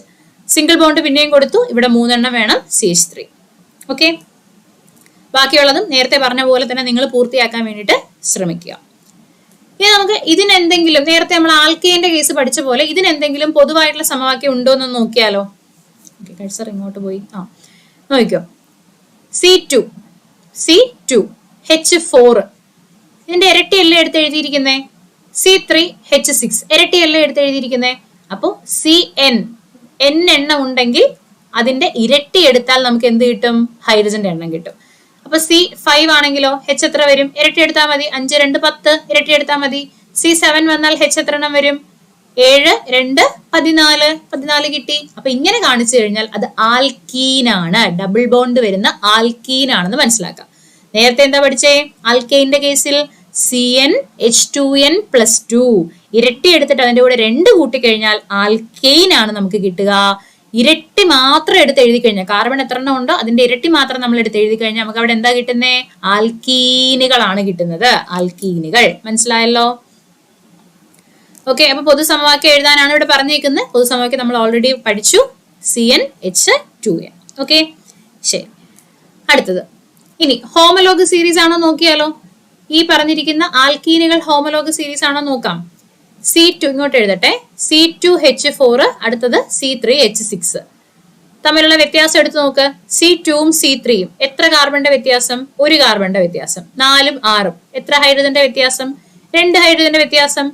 സിംഗിൾ ബോണ്ട് പിന്നെയും കൊടുത്തു. ഇവിടെ 3 എണ്ണം വേണം, CH3. ഓക്കെ, ബാക്കിയുള്ളതും നേരത്തെ പറഞ്ഞ പോലെ തന്നെ നിങ്ങൾ പൂർത്തിയാക്കാൻ വേണ്ടിയിട്ട് ശ്രമിക്കുക. ഇനി നമുക്ക് ഇതിനെന്തെങ്കിലും, നേരത്തെ നമ്മൾ ആൽക്കെയിന്റെ കേസ് പഠിച്ച പോലെ ഇതിനെന്തെങ്കിലും പൊതുവായിട്ടുള്ള സമവാക്യം ഉണ്ടോ എന്ന് നോക്കിയാലോ. കഴ്സർ ഇങ്ങോട്ട് പോയി. നോക്കിക്കോ. C2H4 ഇതിന്റെ ഇരട്ടിയല്ലേ എടുത്ത് എഴുതിയിരിക്കുന്നേ. C3H6 ഇരട്ടിയല്ലേ എടുത്ത് എഴുതിയിരിക്കുന്നേ. അപ്പോ CN എണ്ണം ഉണ്ടെങ്കിൽ അതിന്റെ ഇരട്ടി എടുത്താൽ നമുക്ക് എന്ത് കിട്ടും? ഹൈഡ്രജന്റെ എണ്ണം കിട്ടും. അപ്പൊ C5 ആണെങ്കിലോ H എത്ര വരും? ഇരട്ടി എടുത്താൽ മതി. 5 2 10 ഇരട്ടി എടുത്താൽ മതി. C7 വന്നാൽ H എത്ര എണ്ണം വരും? 7 2 14 കിട്ടി. അപ്പൊ ഇങ്ങനെ കാണിച്ചു കഴിഞ്ഞാൽ അത് ആൽക്കീൻ ആണ്, ഡബിൾ ബോണ്ട് വരുന്ന ആൽക്കീൻ ആണെന്ന് മനസ്സിലാക്കാം. നേരത്തെ എന്താ പഠിച്ചേ? ആൽക്കെയിന്റെ കേസിൽ CnH2n+2 ഇരട്ടി എടുത്തിട്ട് അതിന്റെ കൂടെ 2 കൂട്ടിക്കഴിഞ്ഞാൽ ആൽക്കെയിൻ ആണ് നമുക്ക് കിട്ടുക. ഇരട്ടി മാത്രം എടുത്ത് എഴുതി കഴിഞ്ഞാൽ, കാർബൺ എത്ര എണ്ണം ഉണ്ടോ അതിന്റെ ഇരട്ടി മാത്രം നമ്മൾ എടുത്ത് എഴുതി കഴിഞ്ഞാൽ നമുക്ക് അവിടെ എന്താ കിട്ടുന്നേ? ആൽക്കീനുകളാണ് കിട്ടുന്നത്. ആൽക്കീനുകൾ. മനസ്സിലായല്ലോ? ഓക്കെ. അപ്പൊ പൊതുസമവാക്യം എഴുതാനാണ് ഇവിടെ പറഞ്ഞേക്കുന്നത്. പൊതുസമവാക്യം നമ്മൾ ഓൾറെഡി പഠിച്ചു. CnH2n. ഓക്കെ, ശരി. അടുത്തത് ഇനി ഹോമലോഗ് സീരീസ് ആണോ നോക്കിയാലോ. ഈ പറഞ്ഞിരിക്കുന്ന ആൽക്കീനുകൾ ഹോമലോഗ് സീരീസ് ആണോ നോക്കാം. C2 ഇങ്ങോട്ട് എഴുതട്ടെ. C2H4 അടുത്തത് C3H6 തമ്മിലുള്ള വ്യത്യാസം എടുത്ത് നോക്ക്. C2ഉം C3യും എത്ര കാർബണിന്റെ വ്യത്യാസം? 1 കാർബണിന്റെ വ്യത്യാസം. 4ഉം 6ഉം എത്ര ഹൈഡ്രജന്റെ വ്യത്യാസം? 2 ഹൈഡ്രജന്റെ വ്യത്യാസം.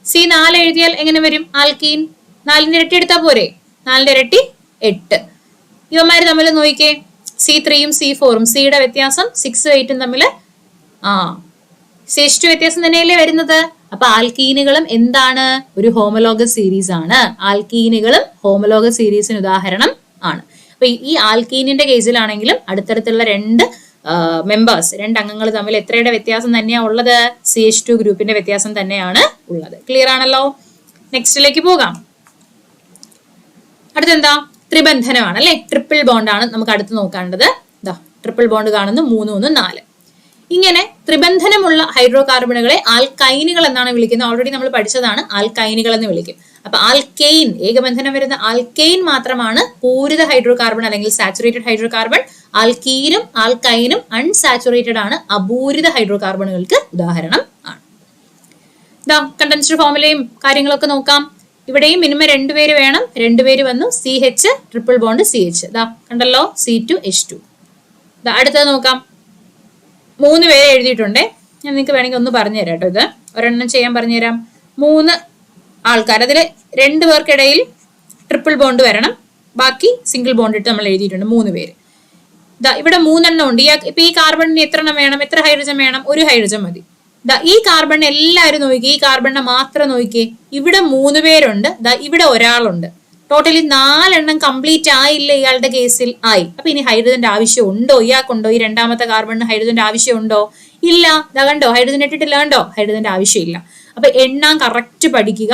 C4 എഴുതിയാൽ എങ്ങനെ വരും? ആൽക്കീൻ. 4ന്റെ ഇരട്ടി എടുത്താൽ പോരെ? 4ന്റെ ഇരട്ടി 8. ഇവന്മാര് തമ്മിൽ നോക്കിക്കേ. C3യും C4ഉം സിയുടെ വ്യത്യാസം 6 8ഉം തമ്മിൽ CH2 വ്യത്യാസം തന്നെയല്ലേ വരുന്നത്. അപ്പൊ ആൽക്കീനുകളും എന്താണ്? ഒരു ഹോമലോഗസ് സീരീസ് ആണ്. ആൽക്കീനുകളും ഹോമലോഗസ് സീരീസിന് ഉദാഹരണം ആണ്. അപ്പൊ ഈ ആൽക്കീനിന്റെ കേസിലാണെങ്കിലും അടുത്തടുത്തുള്ള 2 മെമ്പേഴ്സ്, 2 അംഗങ്ങൾ തമ്മിൽ എത്രയുടെ വ്യത്യാസം തന്നെയാ ഉള്ളത്? CH2 ഗ്രൂപ്പിന്റെ വ്യത്യാസം തന്നെയാണ് ഉള്ളത്. ക്ലിയർ ആണല്ലോ? നെക്സ്റ്റിലേക്ക് പോകാം. അടുത്തെന്താ? ത്രിബന്ധനമാണ് അല്ലെ. ട്രിപ്പിൾ ബോണ്ട് ആണ് നമുക്ക് അടുത്ത് നോക്കേണ്ടത്. ട്രിപ്പിൾ ബോണ്ട് കാണുന്നു. 3 1 4. ഇങ്ങനെ ത്രിബന്ധനമുള്ള ഹൈഡ്രോ കാർബണുകളെ ആൽക്കൈനുകൾ എന്നാണ് വിളിക്കുന്നത്. ഓൾറെഡി നമ്മൾ പഠിച്ചതാണ്. ആൽക്കൈനുകൾ എന്ന് വിളിക്കും. അപ്പൊ ആൽക്കെയിൻ, ഏകബന്ധനം വരുന്ന ആൽക്കെയിൻ മാത്രമാണ് പൂരിത ഹൈഡ്രോ കാർബൺ അല്ലെങ്കിൽ സാച്ചുറേറ്റഡ് ഹൈഡ്രോ കാർബൺ. ആൽക്കീനും ആൽക്കൈനും അൺസാച്ചുറേറ്റഡ് ആണ്, അപൂരിത ഹൈഡ്രോ കാർബണുകൾക്ക് ഉദാഹരണം ആണ്. കണ്ടൻസ്ഡ് ഫോർമുലയും കാര്യങ്ങളൊക്കെ നോക്കാം. ഇവിടെയും മിനിമം 2 പേര് വേണം. 2 പേര് വന്നു. CH triple bond CH. കണ്ടല്ലോ, C2H2. അടുത്തത് നോക്കാം. 3 പേര് എഴുതിയിട്ടുണ്ട്. ഞാൻ നിങ്ങൾക്ക് വേണമെങ്കിൽ ഒന്ന് പറഞ്ഞുതരാം കേട്ടോ. ഇത് ഒരെണ്ണം ചെയ്യാൻ പറഞ്ഞുതരാം. 3 ആൾക്കാർ, അതിൽ 2 പേർക്കിടയിൽ ട്രിപ്പിൾ ബോണ്ട് വരണം. ബാക്കി സിംഗിൾ ബോണ്ട് ഇട്ട് നമ്മൾ എഴുതിയിട്ടുണ്ട്. 3 പേര്. ഇവിടെ 3 എണ്ണം ഉണ്ട്. ഇപ്പൊ ഈ കാർബണിന് എത്ര എണ്ണം വേണം? എത്ര ഹൈഡ്രജൻ വേണം? 1 ഹൈഡ്രജൻ മതി. ഈ കാർബണിനെ എല്ലാവരും നോക്കിക്കേ. ഈ കാർബണിനെ മാത്രം നോക്കിക്കേ. ഇവിടെ 3 പേരുണ്ട്. ഇവിടെ ഒരാളുണ്ട്. ടോട്ടലി 4 എണ്ണം കംപ്ലീറ്റ് ആയില്ല ഇയാളുടെ കേസിൽ. ആയി. അപ്പൊ ഇനി ഹൈഡ്രജന്റെ ആവശ്യം ഉണ്ടോ? ഇയാൾക്കുണ്ടോ? ഈ രണ്ടാമത്തെ കാർബണിന് ഹൈഡ്രജന്റെ ആവശ്യം ഉണ്ടോ? ഇല്ല. കണ്ടോ, ഹൈഡ്രജൻ ഇട്ടിട്ടില്ല. കണ്ടോ, ഹൈഡ്രജന്റെ ആവശ്യമില്ല. അപ്പൊ എണ്ണം കറക്റ്റ് പഠിക്കുക.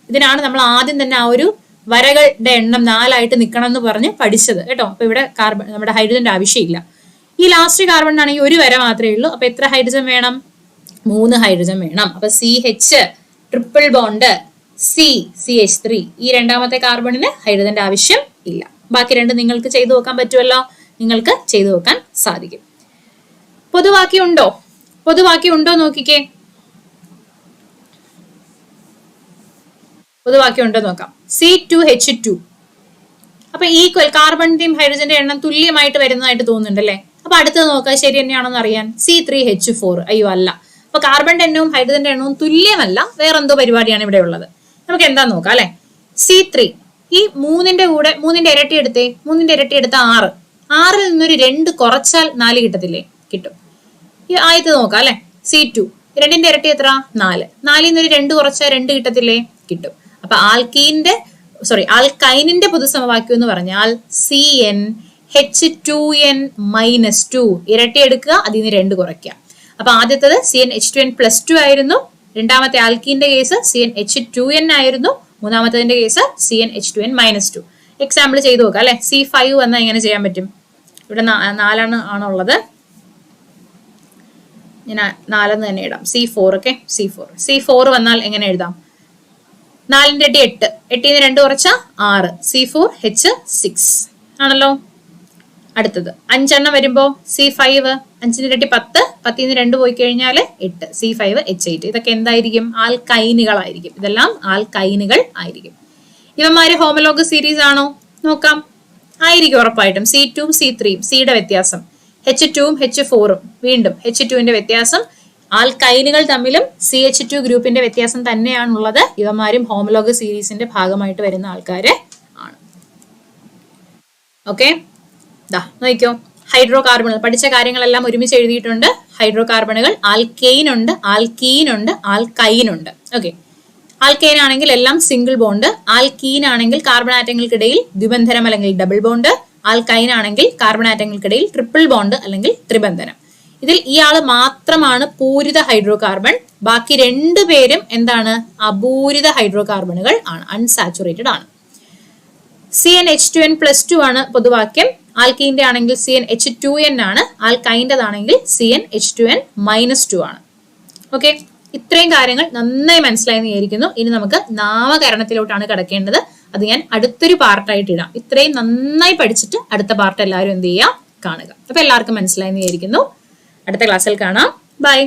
ഇതിനാണ് നമ്മൾ ആദ്യം തന്നെ ആ ഒരു വരകളുടെ എണ്ണം 4 ആയിട്ട് നിൽക്കണം എന്ന് പറഞ്ഞ് പഠിച്ചത് കേട്ടോ. അപ്പൊ ഇവിടെ നമ്മുടെ ഹൈഡ്രജന്റെ ആവശ്യമില്ല. ഈ ലാസ്റ്റ് കാർബണിനാണെങ്കിൽ 1 വര മാത്രമേ ഉള്ളൂ. അപ്പൊ എത്ര ഹൈഡ്രജൻ വേണം? 3 ഹൈഡ്രജൻ വേണം. അപ്പൊ CH ട്രിപ്പിൾ ബോണ്ട് CH3. ഈ രണ്ടാമത്തെ കാർബണിന് ഹൈഡ്രജന്റെ ആവശ്യം ഇല്ല. ബാക്കി 2 നിങ്ങൾക്ക് ചെയ്തു നോക്കാൻ പറ്റുമല്ലോ. നിങ്ങൾക്ക് ചെയ്തു നോക്കാൻ സാധിക്കും. പൊതുവാക്യം ഉണ്ടോ നോക്കിക്കേ. പൊതുവാക്യം ഉണ്ടോ നോക്കാം. C2H2. അപ്പൊ ഈക്വൽ, കാർബണിന്റെയും ഹൈഡ്രജന്റെ എണ്ണം തുല്യമായിട്ട് വരുന്നതായിട്ട് തോന്നുന്നുണ്ടല്ലേ. അപ്പൊ അടുത്തത് നോക്കുക, ശരി തന്നെയാണെന്ന് അറിയാൻ. C3H4. അയ്യോ അല്ല. അപ്പൊ കാർബണിന്റെ എണ്ണവും ഹൈഡ്രജന്റെ എണ്ണവും തുല്യമല്ല, വേറെന്തോ പരിപാടിയാണ് ഇവിടെ ഉള്ളത്. നമുക്ക് എന്താ നോക്കാം അല്ലെ. C3 ഈ 3ന്റെ കൂടെ 3ന്റെ ഇരട്ടി എടുത്തേ. 3ന്റെ ഇരട്ടി എടുത്ത 6. 6ൽ നിന്നൊരു 2 കുറച്ചാൽ 4 കിട്ടത്തില്ലേ? കിട്ടും. ഈ ആദ്യത്തെ നോക്കാം അല്ലെ. C2 2ന്റെ ഇരട്ടി എത്ര? 4. 4ൽ നിന്നൊരു 2 കുറച്ചാൽ 2 കിട്ടത്തില്ലേ? കിട്ടും. അപ്പൊ ആൽക്കൈനിന്റെ പൊതുസമവാക്യം എന്ന് പറഞ്ഞാൽ CnH2n-2. ഇരട്ടി എടുക്കുക, അതിൽ നിന്ന് 2 കുറയ്ക്കുക. അപ്പൊ ആദ്യത്തത് CnH2n+2 ആയിരുന്നു. രണ്ടാമത്തെ ആൽക്കീന്റെ കേസ് CnH2n ആയിരുന്നു. മൂന്നാമത്തതിന്റെ കേസ് CnH2n-2. എക്സാമ്പിൾ ചെയ്ത് നോക്കാം അല്ലെ. C5 വന്നാൽ എങ്ങനെ ചെയ്യാൻ പറ്റും? ഇവിടെ 4 ആണുള്ളത്. ഞാൻ 4 തന്നെ ഇടാം. C4. ഓക്കെ, C4 വന്നാൽ എങ്ങനെ എഴുതാം? 4ന്റെ ഇരട്ടി 8. 8ൽ നിന്ന് 2 കുറച്ചാൽ 6. C4H6 ആണല്ലോ. അടുത്തത് 5 വരുമ്പോ C5, 5 ഇരട്ടി 10, 10 2 പോയി കഴിഞ്ഞാൽ 8, C5H8. ഇതൊക്കെ എന്തായിരിക്കും? ആൽക്കൈനുകളായിരിക്കും. ഇതെല്ലാം ആൽക്കൈനുകൾ ആയിരിക്കും. ഇവന്മാര് ഹോമോലോഗ് സീരീസ് ആണോ? നോക്കാം. ആയിരിക്കും ഉറപ്പായിട്ടും. C2ഉം C3ഉം, സിയുടെ വ്യത്യാസം, H2ഉം H4ഉം, വീണ്ടും H2ന്റെ വ്യത്യാസം. ആൽക്കൈനുകൾ തമ്മിലും CH2 ഗ്രൂപ്പിന്റെ വ്യത്യാസം തന്നെയാണുള്ളത്. ഇവന്മാരും ഹോമോലോഗ് സീരീസിന്റെ ഭാഗമായിട്ട് വരുന്ന ആൾക്കാര് ആണ്. ഓക്കെ, നോക്കിക്കോ. ഹൈഡ്രോ കാർബണുകൾ പഠിച്ച കാര്യങ്ങളെല്ലാം ഒരുമിച്ച് എഴുതിയിട്ടുണ്ട്. ഹൈഡ്രോ കാർബണുകൾ ആൽക്കെയിൻ ഉണ്ട്, ആൽക്കീൻ ഉണ്ട്, ആൽക്കൈൻ ഉണ്ട്. ഓക്കെ, ആൽക്കെയിൻ ആണെങ്കിൽ എല്ലാം സിംഗിൾ ബോണ്ട്, ആൽക്കീൻ ആണെങ്കിൽ കാർബൺ ആറ്റങ്ങൾക്കിടയിൽ ദ്വിബന്ധനം അല്ലെങ്കിൽ ഡബിൾ ബോണ്ട്, ആൽക്കൈൻ ആണെങ്കിൽ കാർബൺ ആറ്റങ്ങൾക്കിടയിൽ ട്രിപ്പിൾ ബോണ്ട് അല്ലെങ്കിൽ ത്രിബന്ധനം. ഇതിൽ ഇയാള് മാത്രമാണ് പൂരിത ഹൈഡ്രോ കാർബൺ. ബാക്കി രണ്ടുപേരും എന്താണ്? അപൂരിത ഹൈഡ്രോ കാർബണുകൾ ആണ്, അൺസാച്ചുറേറ്റഡ് ആണ്. CnH2n+2 ആണ് പൊതുവാക്യം. ആൽക്കീന്റെ ആണെങ്കിൽ CnH2n ആണ്, ആൽക്കൈൻ്റെതാണെങ്കിൽ CnH2n-2 ആണ്. ഓക്കെ, ഇത്രയും കാര്യങ്ങൾ നന്നായി മനസ്സിലായെന്ന് വിചാരിക്കുന്നു. ഇനി നമുക്ക് നാമകരണത്തിലോട്ടാണ് കിടക്കേണ്ടത്. അത് ഞാൻ അടുത്തൊരു പാർട്ടായിട്ട് ഇടാം. ഇത്രയും നന്നായി പഠിച്ചിട്ട് അടുത്ത പാർട്ട് എല്ലാവരും എന്ത് ചെയ്യുക? കാണുക. അപ്പൊ എല്ലാവർക്കും മനസ്സിലായെന്ന് വിചാരിക്കുന്നു. അടുത്ത ക്ലാസ്സിൽ കാണാം. ബൈ.